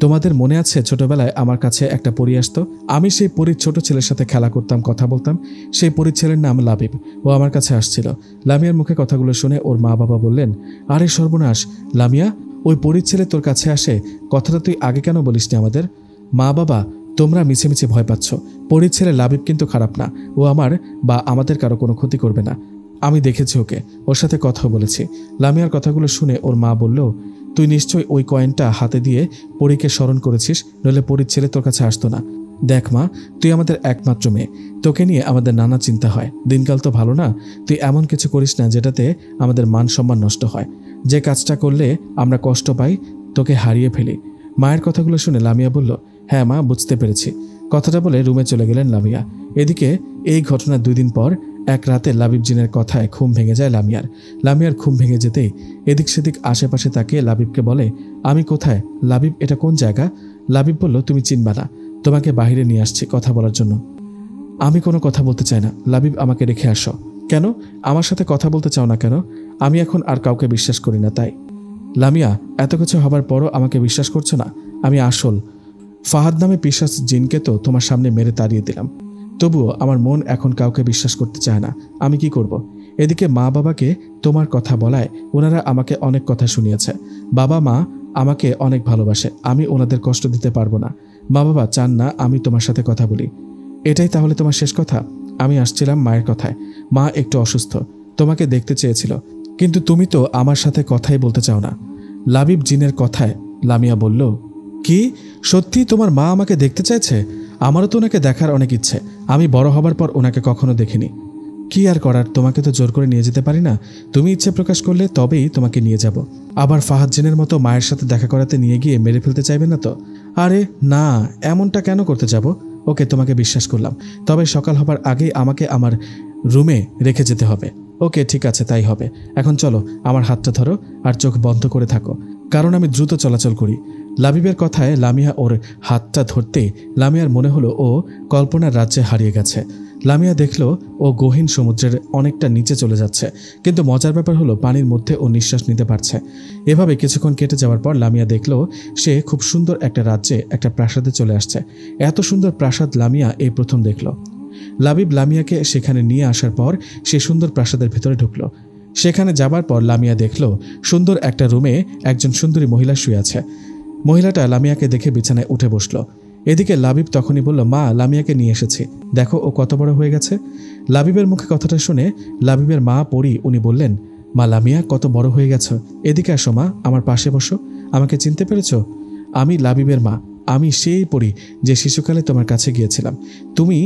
তোমাদের মনে আছে ছোটবেলায় আমার কাছে একটা পরী আসতো? আমি সেই পরীর ছোট ছেলের সাথে খেলা করতাম, কথা বলতাম। সেই পরীর ছেলের নাম লাবিব। ও আমার কাছে আসছিল। লামিয়ার মুখে কথাগুলো শুনে ওর মা বাবা বললেন, আরে সর্বনাশ, লামিয়া, ওই পরীর ছেলে তোর কাছে আসে, কথাটা তুই আগে কেন বলিসনি আমাদের? মা বাবা, তোমরা মিছে মিছে ভয় পাচ্ছ। পরীর ছেলে লাবিব কিন্তু খারাপ না। ও আমার বা আমাদের কারো কোনো ক্ষতি করবে না। আমি দেখেছি ওকে, ওর সাথে কথাও বলেছি। লামিয়ার কথাগুলো শুনে ওর মা বলল, তুই নিশ্চয়ই ওই কয়েনটা হাতে দিয়ে পরীকে স্মরণ করেছিস, নইলে পরীর ছেলে তোর কাছে আসতো না। দেখ মা, তুই আমাদের একমাত্র মেয়ে, তোকে নিয়ে আমাদের নানা চিন্তা হয়। দিনকাল তো ভালো না, তুই এমন কিছু করিস না যেটাতে আমাদের মান সম্মান নষ্ট হয়। যে কাজটা করলে আমরা কষ্ট পাই, তোকে হারিয়ে ফেলি। মায়ের কথাগুলো শুনে লামিয়া বলল, হ্যাঁ মা, বুঝতে পেরেছি। কথাটা বলে রুমে চলে গেলেন লামিয়া। এদিকে এই ঘটনার 2 দিন পর এক রাতে লাবিব জিনের কথায় ঘুম ভেঙে যায় লামিয়ার। লামিয়ার ঘুম ভেঙে যেতেই এদিক সেদিক আশেপাশে তাকিয়ে লাবিবকে বলে, আমি কোথায়? লাবিব, এটা কোন জায়গা? লাবিব বলল, তুমি চিনবা না, তোমাকে বাইরে নিয়ে আসছি কথা বলার জন্য। আমি কোনো কথা বলতে চাই না, লাবিব, আমাকে রেখে আসো। কেন? আমার সাথে কথা বলতে চাও না কেন? আমি এখন আর কাউকে বিশ্বাস করি না, তাই। লামিয়া, এত কিছু হবার পরও আমাকে বিশ্বাস করছো না? আমি আসল ফাহাদ নামে পিশাচ জিনকে তো তোমার সামনে মেরে তাড়িয়ে দিলাম, তবুও আমার মন এখন কাউকে বিশ্বাস করতে চায় না। আমি কি করব? এদিকে মা বাবাকে তোমার কথা বলায় ওনারা আমাকে অনেক কথা শুনিয়েছে। বাবা মা আমাকে অনেক ভালোবাসে, আমি ওনাদের কষ্ট দিতে পারবো না। মা বাবা চান না আমি তোমার সাথে কথা বলি। এটাই তাহলে তোমার শেষ কথা? আমি আসছিলাম মায়ের কথায়। মা একটু অসুস্থ, তোমাকে দেখতে চেয়েছিল, কিন্তু তুমি তো আমার সাথে কথাই বলতে চাও না। লাবিব জিনের কথায় লামিয়া বলল, কি সত্যি তোমার মা আমাকে দেখতে চাইছে? আমারও তো ওনাকে দেখার অনেক ইচ্ছে। আমি বড় হবার পর ওনাকে কখনো দেখিনি। কি আর করার, তোমাকে তো জোর করে নিয়ে যেতে পারি না। তুমি ইচ্ছে প্রকাশ করলে তবেই তোমাকে নিয়ে যাব। আবার ফাহাদ জিনের মতো মায়ের সাথে দেখা করাতে নিয়ে গিয়ে মেরে ফেলতে চাইবে না তো? আরে না, এমনটা কেন করতে যাব? ওকে, তোমাকে বিশ্বাস করলাম, তবে সকাল হবার আগেই আমাকে আমার রুমে রেখে যেতে হবে। ওকে ঠিক আছে, তাই হবে। এখন চলো, আমার হাতটা ধরো আর চোখ বন্ধ করে থাকো, কারণ আমি দ্রুত চলাচল করি। লাবিবের কথায় লামিয়া ওর হাতটা ধরতেই লামিয়ার মনে হলো ও কল্পনার রাজ্যে হারিয়ে গেছে। লামিয়া দেখল ও গহীন সমুদ্রের অনেকটা নিচে চলে যাচ্ছে, কিন্তু মজার ব্যাপার হলো পানির মধ্যে ও নিঃশ্বাস নিতে পারছে। এভাবে কিছুক্ষণ কেটে যাওয়ার পর লামিয়া দেখল সে খুব সুন্দর একটা রাজ্যে, একটা প্রাসাদে চলে আসছে। এত সুন্দর প্রাসাদ লামিয়া এই প্রথম দেখল। লাবিব লামিয়াকে সেখানে নিয়ে আসার পর সে সুন্দর প্রাসাদের ভেতরে ঢুকল। সেখানে যাবার পর লামিয়া দেখল সুন্দর একটা রুমে একজন সুন্দরী মহিলা শুয়ে আছে। মহিলাটা লামিয়াকে দেখে বিছানায় উঠে বসল। এদিকে লাবিব তখনই বলল, মা, লামিয়াকে নিয়ে এসেছি, দেখো ও কত বড় হয়ে গেছে। লাবিবের মুখে কথাটা শুনে লাবিবের মা পরি উনি বললেন, মা, লামিয়া কত বড় হয়ে গেছ। এদিকে আসো মা, আমার পাশে বসো। আমাকে চিনতে পেরেছ? আমি লাবিবের মা, আমি সেই পরি যে শিশুকালে তোমার কাছে গিয়েছিলাম। তুমি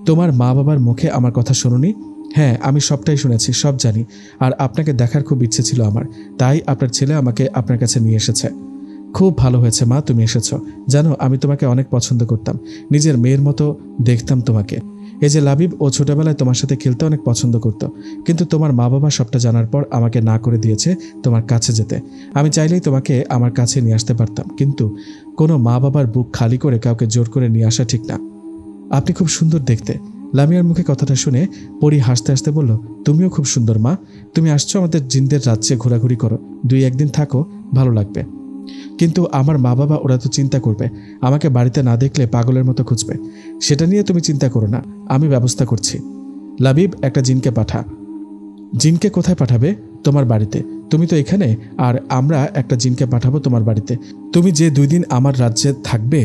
তোমার মা বাবার মুখে আমার কথা শোনোনি? হ্যাঁ, আমি সবটাই শুনেছি, সব জানি। আর আপনাকে দেখার খুব ইচ্ছে ছিল আমার, তাই আপনার ছেলে আমাকে আপনার কাছে নিয়ে এসেছে। খুব ভালো হয়েছে মা, তুমি এসেছ। জানো, আমি তোমাকে অনেক পছন্দ করতাম, নিজের মেয়ের মতো দেখতাম তোমাকে। এই যে লাবিব, ও ছোটবেলায় তোমার সাথে খেলতে অনেক পছন্দ করত, কিন্তু তোমার মা বাবা সবটা জানার পর আমাকে না করে দিয়েছে তোমার কাছে যেতে। আমি চাইলেই তোমাকে আমার কাছে নিয়ে আসতে পারতাম, কিন্তু কোনো মা বাবার বুক খালি করে কাউকে জোর করে নিয়ে আসা ঠিক না। আপনি খুব সুন্দর দেখতে। লামিয়ার মুখে কথাটা শুনে পরি হাসতে হাসতে বলল, তুমিও খুব সুন্দর মা। তুমি আসছো আমাদের জিনদের রাজ্যে ঘোরাঘুরি করো, 2-1 দিন থাকো, ভালো লাগবে। কিন্তু আমার মা বাবা, ওরা তো চিন্তা করবে, আমাকে বাড়িতে না দেখলে পাগলের মতো খুঁজবে। সেটা নিয়ে তুমি চিন্তা করো না, আমি ব্যবস্থা করছি। লাবিব, একটা জিনকে পাঠা। জিনকে কোথায় পাঠাবে? তোমার বাড়িতে। তুমি তো এখানে, আর আমরা একটা জিনকে পাঠাবো তোমার বাড়িতে। তুমি যে 2 দিন আমার রাজ্যে থাকবে,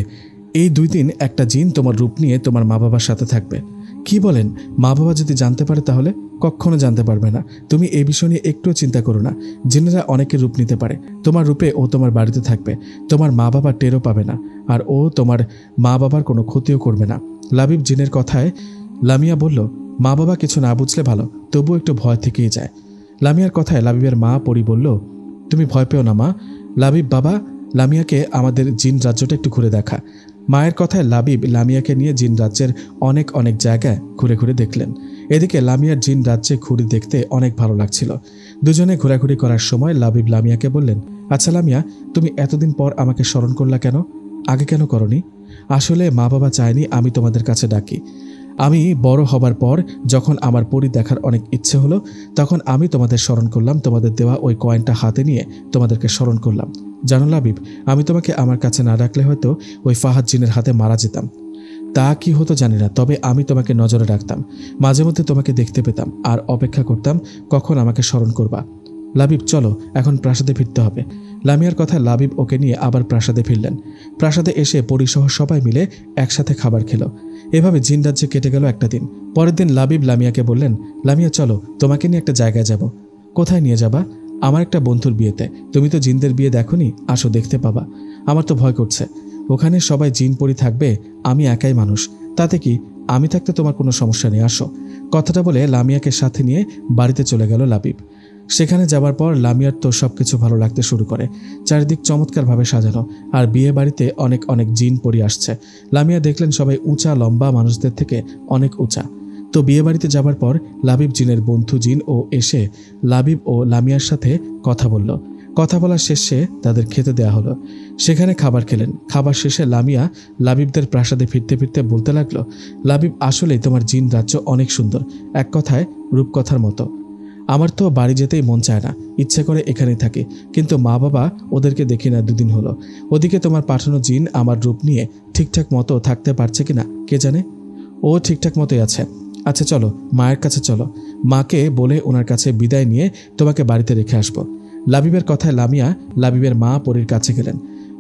এই 2 দিন একটা জিন তোমার রূপ নিয়ে তোমার মা বাবার সাথে থাকবে। কি বলেন? মা বাবা যদি জানতে পারে তাহলে? কখনো জানতে পারবে না। তুমি এই বিষয় নিয়ে একটুও চিন্তা করো না। জিনেরা অনেকের রূপ নিতে পারে, তোমার রূপে ও তোমার বাড়িতে থাকবে। তোমার মা বাবা টেরও পাবে না, আর ও তোমার মা বাবার কোনো ক্ষতিও করবে না। লাবিব জিনের কথায় লামিয়া বলল, মা বাবা কিছু না বুঝলে ভালো, তবুও একটু ভয় থেকেই যায়। লামিয়ার কথায় লাবিবের মা পরি বলল, তুমি ভয় পেও না মা। লাবিব বাবা, লামিয়াকে আমাদের জিন রাজ্যটা একটু ঘুরে দেখা। মায়ের কথায় লাবিব লামিয়াকে নিয়ে জিন রাজ্যের অনেক অনেক জায়গায় ঘুরে ঘুরে দেখলেন। এদিকে লামিয়ার জিন রাজ্যে ঘুরে দেখতে অনেক ভালো লাগছিল। দুজনে ঘোরাঘুরি করার সময় লাবিব লামিয়াকে বললেন, আচ্ছা লামিয়া, তুমি এতদিন পর আমাকে স্মরণ করলা কেন? আগে কেন করনি? আসলে মা বাবা চায়নি আমি তোমাদের কাছে ডাকি। আমি বড় হবার পর যখন আমার পরি দেখার অনেক ইচ্ছে হলো, তখন আমি তোমাদের স্মরণ করলাম, তোমাদের দেওয়া ওই কয়েনটা হাতে নিয়ে তোমাদেরকে স্মরণ করলাম। জানো লাবিব, আমি তোমাকে আমার কাছে না রাখলে হয়তো ওই ফাহাদ জিনের হাতে মারা যেতাম। তা কি হতো জানি না, তবে আমি তোমাকে নজরে রাখতাম, মাঝে মধ্যে তোমাকে দেখতে পেতাম আর অপেক্ষা করতাম কখন আমাকে স্মরণ করবা। লাবিব, চলো এখন প্রাসাদে ফিরতে হবে। লামিয়ার কথা লাবিব ওকে নিয়ে আবার প্রাসাদে ফিরলেন। প্রাসাদে এসে পরিসহ সবাই মিলে একসাথে খাবার খেলো। এভাবে জিন রাজ্যে কেটে গেল একটা দিন। পরের দিন লাবিব লামিয়াকে বললেন, লামিয়া চলো, তোমাকে নিয়ে একটা জায়গায় যাব। কোথায় নিয়ে যাবা? আমার একটা বন্ধুর বিয়েতে। তুমি তো জিনদের বিয়ে দেখোনি, আসো, দেখতে পাবা। আমার তো ভয় করছে, ওখানে সবাই জিন পরি থাকবে, আমি একাই মানুষ, তাতে কি? আমি থাকতে তোমার কোনো সমস্যা নেই, আসো। কথাটা বলে লামিয়াকে সাথে নিয়ে বাড়িতে চলে গেল লাবিব। সেখানে যাবার পর লামিয়ার তো সবকিছু ভালো লাগতে শুরু করে। চারিদিক চমৎকারভাবে সাজানো, আর বিয়ে বাড়িতে অনেক অনেক জিন পরি আসছে। লামিয়া দেখলেন সবাই উঁচা লম্বা মানুষদের থেকে অনেক উঁচা। তো বিয়ে বাড়িতে যাবার পর লাবিব জিনের বন্ধু জিন ও এসে লাবিব ও লামিয়ার সাথে কথা বলল। কথা বলার শেষে তাদের খেতে দেয়া হলো। সেখানে খাবার খেলেন। খাবার শেষে লামিয়া লাবিবদের প্রাসাদে ফিরতে ফিরতে বলতে লাগলো, লাবিব, আসলেই তোমার জিন রাজ্য অনেক সুন্দর, এক কথায় রূপকথার মতো। আমার তো বাড়ি যেতেই মন চায় না, ইচ্ছে করে এখানেই থাকি, কিন্তু মা বাবা ওদেরকে দেখি না 2 দিন হলো। ওদিকে তোমার পাঠানো জিন আমার রূপ নিয়ে ঠিকঠাক মতো থাকতে পারছে কিনা কে জানে। ও ঠিকঠাক মতোই আছে। আচ্ছা চলো, মায়ের কাছে চলো, মাকে বলে ওনার কাছে বিদায় নিয়ে তোমাকে বাড়িতে রেখে আসবো। লাবিবের কথায় লামিয়া লাবিবের মা পরীর কাছে গেলেন।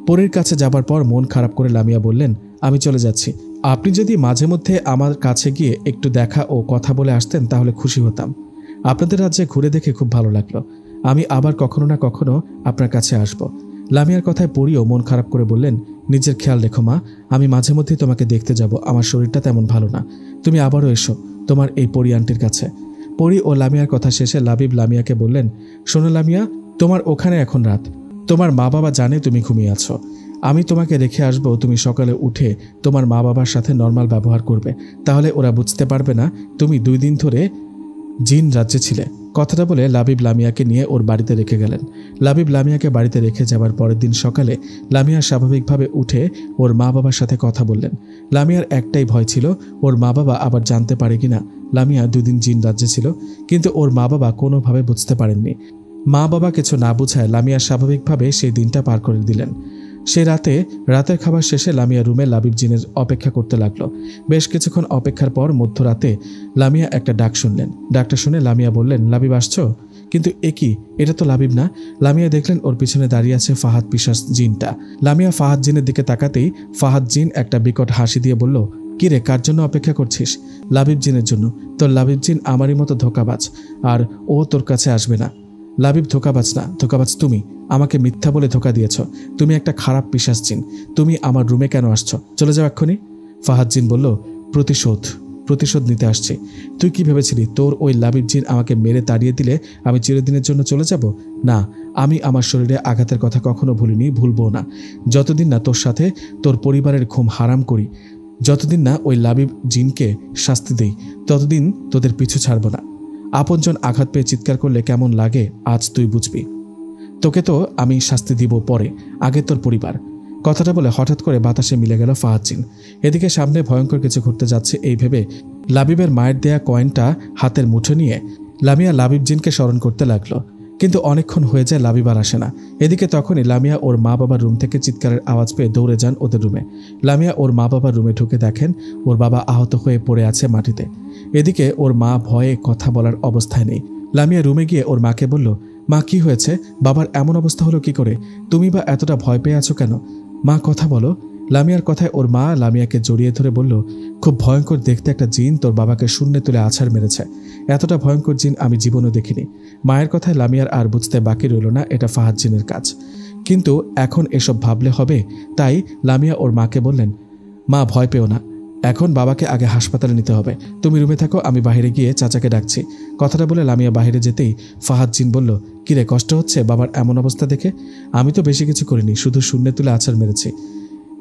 পরীর কাছে যাবার পর মন খারাপ করে লামিয়া বললেন, আমি চলে যাচ্ছি। আপনি যদি মাঝে মধ্যে আমার কাছে গিয়ে একটু দেখা ও কথা বলে আসতেন তাহলে খুশি হতাম। আপনাদের রাজ্যে ঘুরে দেখে খুব ভালো লাগলো। আমি আবার কখনো না কখনো আপনার কাছে আসব। লামিয়ার কথায় পরীও মন খারাপ করে বললেন, নিজের খেয়াল রেখো মা, আমি মাঝে মধ্যেই তোমাকে দেখতে যাব, আমার শরীরটা তেমন ভালো না, তুমি আবারও এসো তোমার এই পরী আন্টির কাছে। পরী ও লামিয়ার কথা শেষে লাবিব লামিয়াকে বললেন, শোনো লামিয়া, তোমার ওখানে এখন রাত, তোমার মা বাবা জানে তুমি ঘুমিয়ে আছো, আমি তোমাকে রেখে আসবো, তুমি সকালে উঠে তোমার মা বাবার সাথে নর্মাল ব্যবহার করবে, তাহলে ওরা বুঝতে পারবে না তুমি 2 দিন ধরে জিন রাজ্যে ছিলে। কথাটা বলে লাবিব লামিয়াকে নিয়ে ওর বাড়িতে রেখে গেলেন। লাবিব লামিয়াকে বাড়িতে রেখে যাবার পরের দিন সকালে লামিয়া স্বাভাবিকভাবে উঠে ওর মা বাবার সাথে কথা বললেন। লামিয়ার একটাই ভয় ছিল, ওর মা বাবা আবার জানতে পারে কিনা লামিয়া 2 দিন জিন রাজ্যে ছিল, কিন্তু ওর মা বাবা কোনোভাবে বুঝতে পারেননি। মা বাবা কিছু না বুঝায় লামিয়া স্বাভাবিকভাবে সেই দিনটা পার করে দিলেন। সে রাতের খাবার শেষে লামিয়া রুমে লাবিব জিনের অপেক্ষা করতে লাগলো। বেশ কিছুক্ষণ অপেক্ষার পর মধ্যরাতে লামিয়া একটা ডাক শুনলেন। ডাকটা শুনে লামিয়া বললেন, লাবিব আসছো? কিন্তু একই, এটা তো লাবিব না। লামিয়া দেখলেন ওর পিছনে দাঁড়িয়ে আছে ফাহাদ পিশাচ জিনটা। লামিয়া ফাহাদ জিনের দিকে তাকাতেই ফাহাদ জিন একটা বিকট হাসি দিয়ে বলল, কিরে, কার জন্য অপেক্ষা করছিস? লাবিব জিনের জন্য। তোর লাবিব জিন আমারই মতো ধোঁকাবাজ, আর ও তোর কাছে আসবে না। লাবিব ধোঁকাবাজ না, ধোঁকাবাজ তুমি। আমাকে মিথ্যা বলে ধোঁকা দিয়েছ, তুমি একটা খারাপ পিশাচ জিন। তুমি আমার রুমে কেন আসছো? চলে যাও এক্ষুনি। ফাহাদ জিন বলল, প্রতিশোধ নিতে আসছি। তুই কি ভেবেছিলি তোর ওই লাবিব জিন আমাকে মেরে তাড়িয়ে দিলে আমি চিরদিনের জন্য চলে যাব? না, আমি আমার শরীরে আঘাতের কথা কখনো ভুলিনি, ভুলবো না। যতদিন না তোর সাথে তোর পরিবারের ঘুম হারাম করি, যতদিন না ওই লাবিব জিনকে শাস্তি দেই, ততদিন তোদের পিছু ছাড়ব না। আপনজন আঘাত পেয়ে চিৎকার করলে কেমন লাগে আজ তুই বুঝবি। তোকে তো আমি শাস্তি দিব পরে, আগে তোর পরিবার। কথাটা বলে হঠাৎ করে বাতাসে মিলে গেল ফাহাদ জিন। এদিকে সামনে ভয়ঙ্কর কিছু ঘটতে যাচ্ছে এই ভেবে লাবিবের মায়ের দেয়া কয়েনটা হাতের মুঠো নিয়ে লামিয়া লাবিব জিনকে স্মরণ করতে লাগলো। কিন্তু অনেকক্ষণ হয়ে যায়, লাবিব আর আসে না। এদিকে তখনই লামিয়া ওর মা বাবার রুম থেকে চিৎকারের আওয়াজ পেয়ে দৌড়ে যান ওদের রুমে। লামিয়া ওর মা বাবার রুমে ঢুকে দেখেন ওর বাবা আহত হয়ে পড়ে আছে মাটিতে। এদিকে ওর মা ভয়ে কথা বলার অবস্থায় নেই। লামিয়া রুমে গিয়ে ওর মাকে বলল, মা কি হয়েছে? বাবার এমন অবস্থা হলো কি করে? তুমি বা এতটা ভয় পেয়ে আছো কেন? মা কথা বলো। লামিয়ার কথায় ওর মা লামিয়াকে জড়িয়ে ধরে বলল, খুব ভয়ঙ্কর দেখতে একটা জিন তোর বাবাকে শূন্যে তুলে আছাড় মেরেছে। এতটা ভয়ঙ্কর জিন আমি জীবনেও দেখিনি। মায়ের কথায় লামিয়ার আর বুঝতে বাকি রইল না এটা ফাহাদ জিনের কাজ। কিন্তু এখন এসব ভাবলে হবে, তাই লামিয়া ওর মাকে বললেন, মা ভয় পেও না, এখন বাবাকে আগে হাসপাতালে নিতে হবে, তুমি রুমে থাকো, আমি বাইরে গিয়ে চাচাকে ডাকছি। কথাটা বলে লামিয়া বাইরে যেতেই ফাহাদ জিন বলল, কিরে, কষ্ট হচ্ছে বাবার এমন অবস্থা দেখে? আমি তো বেশি কিছু করিনি, শুধু শূন্যে তুলে আছাড় মেরেছি।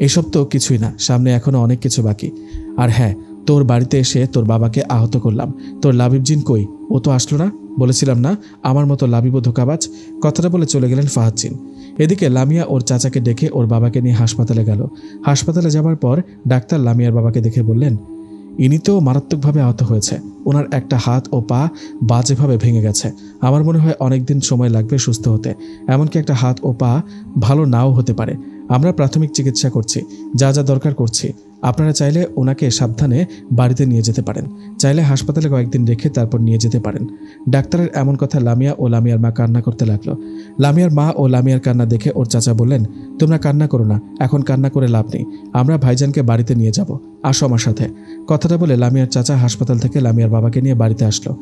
এসব তো কিছুই না, সামনে এখনো অনেক কিছু বাকি। আর হ্যাঁ, তোর বাড়িতে এসে তোর বাবাকে আহত করলাম, তোর লাবিব জিন কই? ও তো আসলো না, বলেছিলাম না আমার মতো লাবিব ধোঁকাবাজ। কথাটা বলে চলে গেলেন ফাহাদ জিন। এদিকে লামিয়া ওর চাচাকে ডেকে ওর বাবাকে নিয়ে হাসপাতালে গেল। হাসপাতালে যাবার পর ডাক্তার লামিয়ার বাবাকে দেখে বললেন, ইনি তো মারাত্মকভাবে আহত হয়েছে, ওনার একটা হাত ও পা বাজেভাবে ভেঙে গেছে। আমার মনে হয় অনেকদিন সময় লাগবে সুস্থ হতে, এমনকি একটা হাত ও পা ভালো নাও হতে পারে। আমরা প্রাথমিক চিকিৎসা করছি, যা যা দরকার করছি। আপনারা চাইলে ওনাকে সাবধানে বাড়িতে নিয়ে যেতে পারেন, চাইলে হাসপাতালে কয়েকদিন রেখে তারপর নিয়ে যেতে পারেন। ডাক্তারের এমন কথা লামিয়া ও লামিয়ার মা কান্না করতে লাগলো। লামিয়ার মা ও লামিয়ার কান্না দেখে ওর চাচা বললেন, তোমরা কান্না করো না, এখন কান্না করে লাভ নেই, আমরা ভাইজানকে বাড়িতে নিয়ে যাব, আসো আমার সাথে। কথাটা বলে লামিয়ার চাচা হাসপাতাল থেকে লামিয়ার বাবাকে নিয়ে বাড়িতে আসলো।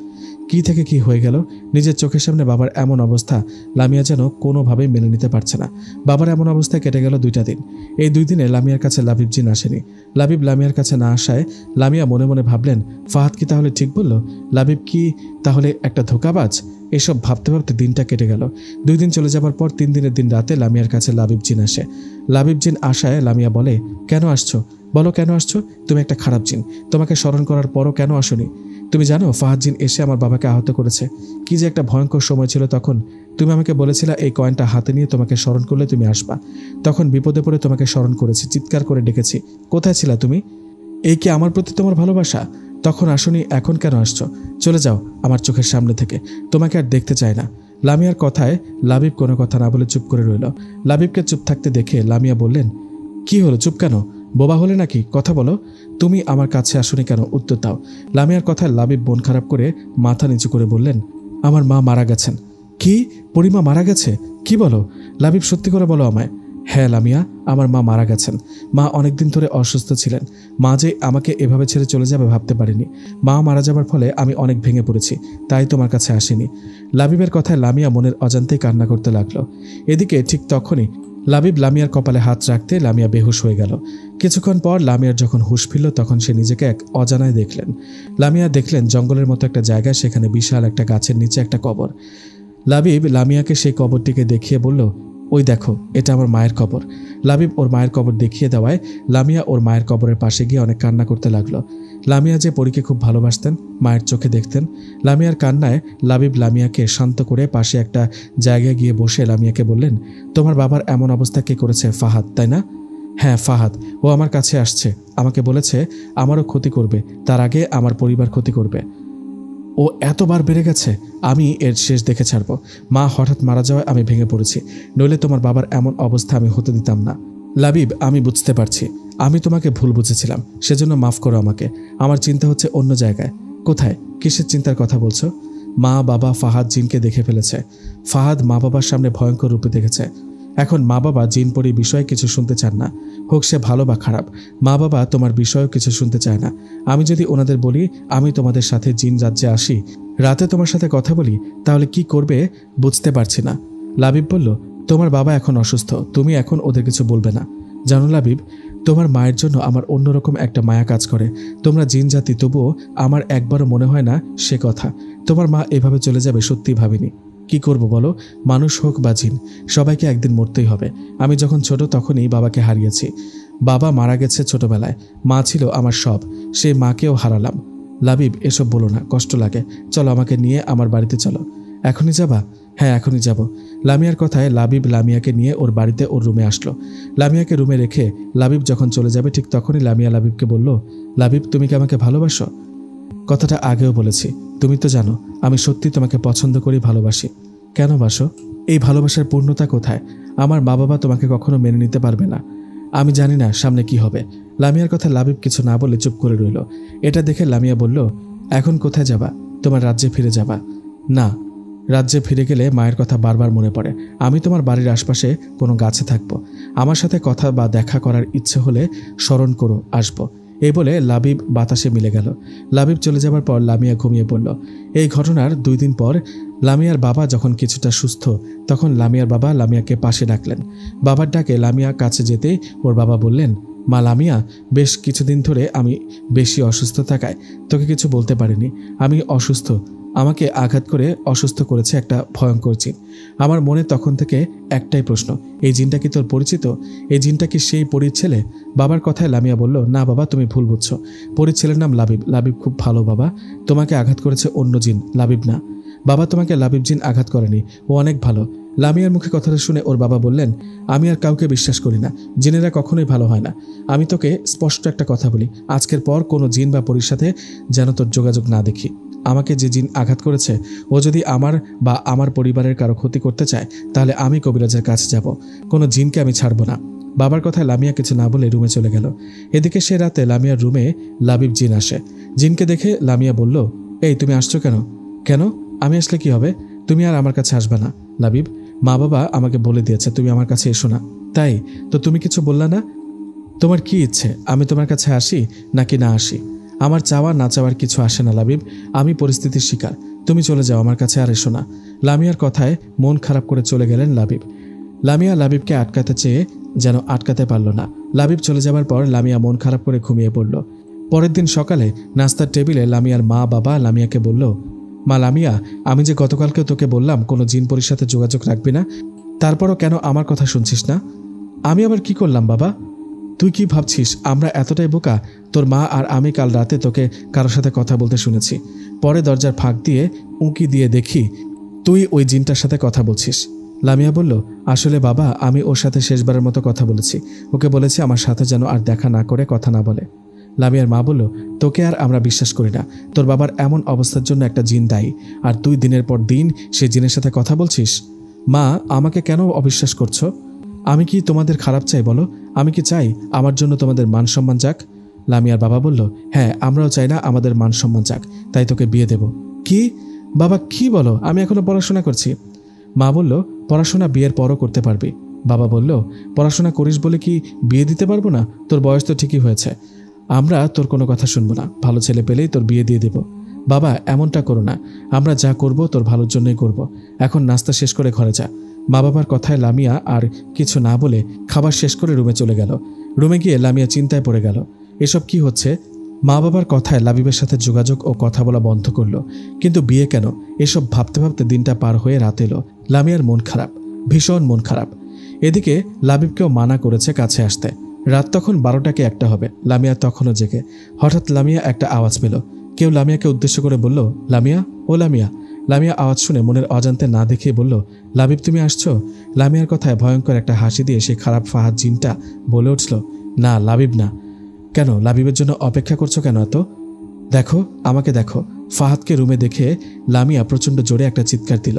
কি থেকে কি হয়ে গেল, নিজের চোখের সামনে বাবার এমন অবস্থা লামিয়া যেন কোনোভাবেই মেনে নিতে পারছে না। বাবার এমন অবস্থায় কেটে গেল 2টা দিন। এই 2 দিনে লামিয়ার কাছে লাবিব জিন আসেনি। লাবিব লামিয়ার কাছে না আসায় লামিয়া মনে মনে ভাবলেন, ফাহাদ কি তাহলে ঠিক বলল? লাবিব কি তাহলে একটা ধোঁকাবাজ? এসব ভাবতে ভাবতে দিনটা কেটে গেল। 2 দিন চলে যাবার পর 3 দিনের দিন রাতে লামিয়ার কাছে লাবিব জিন আসে। লাবিব জিন আসায় লামিয়া বলে, কেন আসছো? বলো কেন আসছো? তুমি একটা খারাপ জিন, তোমাকে স্মরণ করার পরও কেন আসোনি? তুমি জানো ফাহাদ জিন এসে আমার বাবাকে আহত করেছে। কি যে একটা ভয়ঙ্কর সময় ছিল তখন। তুমি আমাকে বলেছিলে এই কয়েনটা হাতে নিয়ে তোমাকে স্মরণ করলে তুমি আসবা। তখন বিপদে পড়ে তোমাকে স্মরণ করেছি, চিৎকার করে ডেকেছি। কোথায় ছিলা তুমি? এই কি আমার প্রতি তোমার ভালোবাসা? তখন আসোনি, এখন কেন আসছো? চলে যাও আমার চোখের সামনে থেকে, তোমাকে আর দেখতে চাই না। লামিয়ার কথায় লাবিব কোনো কথা না বলে চুপ করে রইল। লাবিবকে চুপ থাকতে দেখে লামিয়া বললেন, কি হলো, চুপ কেন? বোবা হলে নাকি? কথা বলো। তুমি আমার কাছে আসোনি কেন? উত্তর দাও। লামিয়ার কথায় লাবিব মন খারাপ করে মাথা নিচু করে বললেন, আমার মা মারা গেছেন। কি? পরিমা মারা গেছে? কি বলো? লাবিব, সত্যি করে বলো আমায়। হ্যাঁ লামিয়া, আমার মা মারা গেছেন। মা অনেকদিন ধরে অসুস্থ ছিলেন। মা যে আমাকে এভাবে ছেড়ে চলে যাবে ভাবতে পারিনি। মা মারা যাবার ফলে আমি অনেক ভেঙে পড়েছি, তাই তোমার কাছে আসিনি। লাবিবের কথায় লামিয়া মনের অজান্তেই কান্না করতে লাগলো। এদিকে ঠিক তখনই লাবিব লামিয়ার কপালে হাত রাখতে লামিয়া বেহুশ হয়ে গেল। কিছুক্ষণ পর লামিয়ার যখন হুঁশ ফিরল তখন সে নিজেকে এক অজানায় দেখলেন। লামিয়া দেখলেন জঙ্গলের মতো একটা জায়গায়, সেখানে বিশাল একটা গাছের নিচে একটা কবর। লাবিব লামিয়াকে সেই কবরটিকে দেখিয়ে বলল, ওই দেখো, এটা আমার মায়ের কবর। লাবিব ওর মায়ের কবর দেখিয়ে দেওয়ায় লামিয়া ওর মায়ের কবরের পাশে গিয়ে অনেক কান্না করতে লাগলো। লামিয়া যে পরীকে খুব ভালোবাসতেন, মায়ের চোখে দেখতেন। লামিয়ার কান্নায় লাবিব লামিয়াকে শান্ত করে পাশে একটা জায়গায় গিয়ে বসে লামিয়াকে বললেন, তোমার বাবার এমন অবস্থা কে করেছে? ফাহাদ, তাই না? হ্যাঁ ফাহাদ। ও আমার কাছে আসছে, আমাকে বলেছে আমারও ক্ষতি করবে, তার আগে আমার পরিবার ক্ষতি করবে। ও এতবার বেড়ে গেছে, আমি এর শেষ দেখে ছাড়ব। মা হঠাৎ মারা যাওয়ায় আমি ভেঙে পড়েছি, নইলে তোমার বাবার এমন অবস্থা আমি হতে দিতাম না। লাবিব, আমি বুঝতে পারছি আমি তোমাকে ভুল বুঝেছিলাম, সেজন্য মাফ করো আমাকে। আমার চিন্তা হচ্ছে অন্য জায়গায়। কোথায়? কিসের চিন্তার কথা বলছো? মা বাবা ফাহাদ জিনকে দেখে ফেলেছে। ফাহাদ মা বাবার সামনে ভয়ঙ্কর রূপে দেখেছে। এখন মা বাবা জিন পরি বিষয়ে কিছু শুনতে চান না, হোক সে ভালো বা খারাপ। মা বাবা তোমার বিষয়েও কিছু শুনতে চায় না। আমি যদি ওনাদের বলি আমি তোমাদের সাথে জিন রাজ্যে আসি, রাতে তোমার সাথে কথা বলি, তাহলে কি করবে বুঝতে পারছি না। লাবিব বলল, তোমার বাবা এখন অসুস্থ, তুমি এখন ওদের কিছু বলবে না। জানো লাবিব, তোমার মায়ের জন্য আমার অন্যরকম একটা মায়া কাজ করে। তোমরা জিন জাতি, তবুও আমার একবারও মনে হয় না সে কথা। তোমার মা এভাবে চলে যাবে সত্যি ভাবিনি। কি করব বলো? মানুষ হোক বা জিন, সবাইকে একদিন মরতেই হবে। আমি যখন ছোট তখনই বাবাকে হারিয়েছি। বাবা মারা গেছে ছোটবেলায়, মা ছিল আমার সব, সেই মাকেও হারালাম। লাবিব, এসব বলো না, কষ্ট লাগে। চলো আমাকে নিয়ে আমার বাড়িতে চলো। এখনই যাবা? হ্যাঁ এখনই যাব। লামিয়ার কথায় লাবিব লামিয়াকে নিয়ে ওর বাড়িতে ওর রুমে আসলো। লামিয়াকে রুমে রেখে লাবিব যখন চলে যাবে ঠিক তখনই লামিয়া লাবিবকে বলল, লাবিব তুমি কি আমাকে ভালোবাসো? কথাটা আগেও বলেছি, তুমি তো জানো আমি সত্যি তোমাকে পছন্দ করি, ভালোবাসি। কেন বাসো? এই ভালোবাসার পূর্ণতা কোথায়? আমার মা বাবা তোমাকে কখনো মেনে নিতে পারবে না। আমি জানি না সামনে কি হবে। লামিয়ার কথা লাবিব কিছু না বলে চুপ করে রইল। এটা দেখে লামিয়া বলল, এখন কোথায় যাবা? তোমার রাজ্যে ফিরে যাবা? না, রাজ্যে ফিরে গেলে মায়ের কথা বারবার মনে পড়ে। আমি তোমার বাড়ির আশপাশে কোনো গাছে থাকবো। আমার সাথে কথা বা দেখা করার ইচ্ছে হলে স্মরণ করো, আসবো। এই বলে লাবিব বাতাসে মিলে গেল। লাবিব চলে যাবার পর লামিয়া ঘুমিয়ে পড়ল। এই ঘটনার 2 দিন পর লামিয়ার বাবা যখন কিছুটা সুস্থ, তখন লামিয়ার বাবা লামিয়াকে পাশে ডাকলেন। বাবার ডাকে লামিয়া কাছে যেতেই ওর বাবা বললেন, মা লামিয়া, বেশ কিছুদিন ধরে আমি বেশি অসুস্থ থাকায় তোকে কিছু বলতে পারিনি। আমি অসুস্থ, আমাকে আঘাত করে অসুস্থ করেছে একটা ভয়ঙ্কর জিন। আমার মনে তখন থেকে একটাই প্রশ্ন, এই জিনটা কি তোর পরিচিত? এই জিনটা কি সেই পরীর ছেলে? বাবার কথায় লামিয়া বলল, না বাবা, তুমি ভুল বুঝছো। পরীর ছেলের নাম লাবিব। লাবিব খুব ভালো বাবা, তোমাকে আঘাত করেছে অন্য জিন, লাবিব না। বাবা, তোমাকে লাবিব জিন আঘাত করেনি, ও অনেক ভালো। লামিয়ার মুখে কথাটা শুনে ওর বাবা বললেন, আমি আর কাউকে বিশ্বাস করি না, জিনেরা কখনোই ভালো হয় না। আমি তোকে স্পষ্ট একটা কথা বলি, আজকের পর কোনো জিন বা পরীর সাথে যেন তোর যোগাযোগ না দেখি। আমাকে যে জিন আঘাত করেছে ও যদি আমার বা আমার পরিবারের কারো ক্ষতি করতে চায়, তাহলে আমি কবিরাজের কাছে যাব। কোনো জিনকে আমি ছাড়ব না। বাবার কথায় লামিয়া কিছু না বলে রুমে চলে গেল। এদিকে সে রাতে লামিয়ার রুমে লাবিব জিন আসে। জিনকে দেখে লামিয়া বলল, এই তুমি আসছো কেন? কেন? আমি আসলে কি হবে? তুমি আর আমার কাছে আসবে না লাবিব। মা বাবা আমাকে বলে দিয়েছে তুমি আমার কাছে এসো না। তাই তো তুমি কিছু বললা না? তোমার কি ইচ্ছে, আমি তোমার কাছে আসি নাকি না আসি? আমার চাওয়া না চাওয়ার কিছু আসে না লাবিব, আমি পরিস্থিতির শিকার। তুমি চলে যাও, আমার কাছে আর এসো না। লামিয়ার কথায় মন খারাপ করে চলে গেলেন লাবিব। লামিয়া লাবিবকে আটকাতে চেয়ে যেন আটকাতে পারল না। লাবিব চলে যাবার পর লামিয়া মন খারাপ করে ঘুমিয়ে পড়ল। পরের দিন সকালে নাস্তার টেবিলে লামিয়ার মা বাবা লামিয়াকে বলল, মা লামিয়া, আমি যে গতকালকেও তোকে বললাম কোনো জিন পরীর সাথে যোগাযোগ রাখবি না, তারপরও কেন আমার কথা শুনছিস না? আমি আবার কি করলাম বাবা? তুই কি ভাবছিস আমরা এতটাই বোকা? তোর মা আর আমি কাল রাতে তোকে কারোর সাথে কথা বলতে শুনেছি। পরে দরজার ফাঁক দিয়ে উঁকি দিয়ে দেখি তুই ওই জিনটার সাথে কথা বলছিস। লামিয়া বলল, আসলে বাবা, আমি ওর সাথে শেষবারের মতো কথা বলেছি। ওকে বলেছি আমার সাথে যেন আর দেখা না করে, কথা না বলে। লামিয়ার মা বলল, তোকে আর আমরা বিশ্বাস করি না। তোর বাবার এমন অবস্থার জন্য একটা জিন দায়ী, আর তুই দিনের পর দিন সে জিনের সাথে কথা বলছিস। মা, আমাকে কেন অবিশ্বাস করছো? আমি কি তোমাদের খারাপ চাই বলো? আমি কি চাই আমার জন্য তোমাদের মান সম্মান যাক? লামিয়ার বাবা বলল, হ্যাঁ, আমরাও চাই না আমাদের মান সম্মান যাক, তাই তোকে বিয়ে দেব। কি বাবা, কি বলো? আমি এখনো পড়াশোনা করছি। মা বলল, পড়াশোনা বিয়ের পরও করতে পারবি। বাবা বলল, পড়াশোনা করিস বলে কি বিয়ে দিতে পারবো না? তোর বয়স তো ঠিকই হয়েছে, আমরা তোর কোনো কথা শুনবো না, ভালো ছেলে পেলেই তোর বিয়ে দিয়ে দেব। বাবা, এমনটা করো না, আমরা যা করব তোর ভালোর জন্যই করব। এখন নাস্তা শেষ করে ঘরে যা। মা বাবার কথায় লামিয়া আর কিছু না বলে খাবার শেষ করে রুমে চলে গেল। রুমে গিয়ে লামিয়া চিন্তায় পড়ে গেল, এসব কি হচ্ছে? মা বাবার কথায় লাবিবের সাথে যোগাযোগ ও কথা বলা বন্ধ করলো, কিন্তু বিয়ে কেন? এসব ভাবতে ভাবতে দিনটা পার হয়ে রাত এলো। লামিয়ার মন খারাপ, ভীষণ মন খারাপ। এদিকে লাবিবকেও মানা করেছে কাছে আসতে। রাত তখন 12টা কি 1টা হবে। লামিয়া তখনও জেগে। হঠাৎ লামিয়া একটা আওয়াজ পেল। কেউ লামিয়াকে উদ্দেশ্য করে বলল, লামিয়া, ও লামিয়া। লামিয়া আওয়াজ শুনে মনের অজান্তে না দেখিয়ে বলল, লাবিব, তুমি আসছো? লামিয়ার কথায় ভয়ঙ্কর একটা হাসি দিয়ে সে খারাপ ফাহাদ জিনটা বলে উঠল, না, লাবিব না। কেন, লাবিবের জন্য অপেক্ষা করছো কেন এত? দেখো, আমাকে দেখো। ফাহাদকে রুমে দেখে লামিয়া প্রচণ্ড জোরে একটা চিৎকার দিল।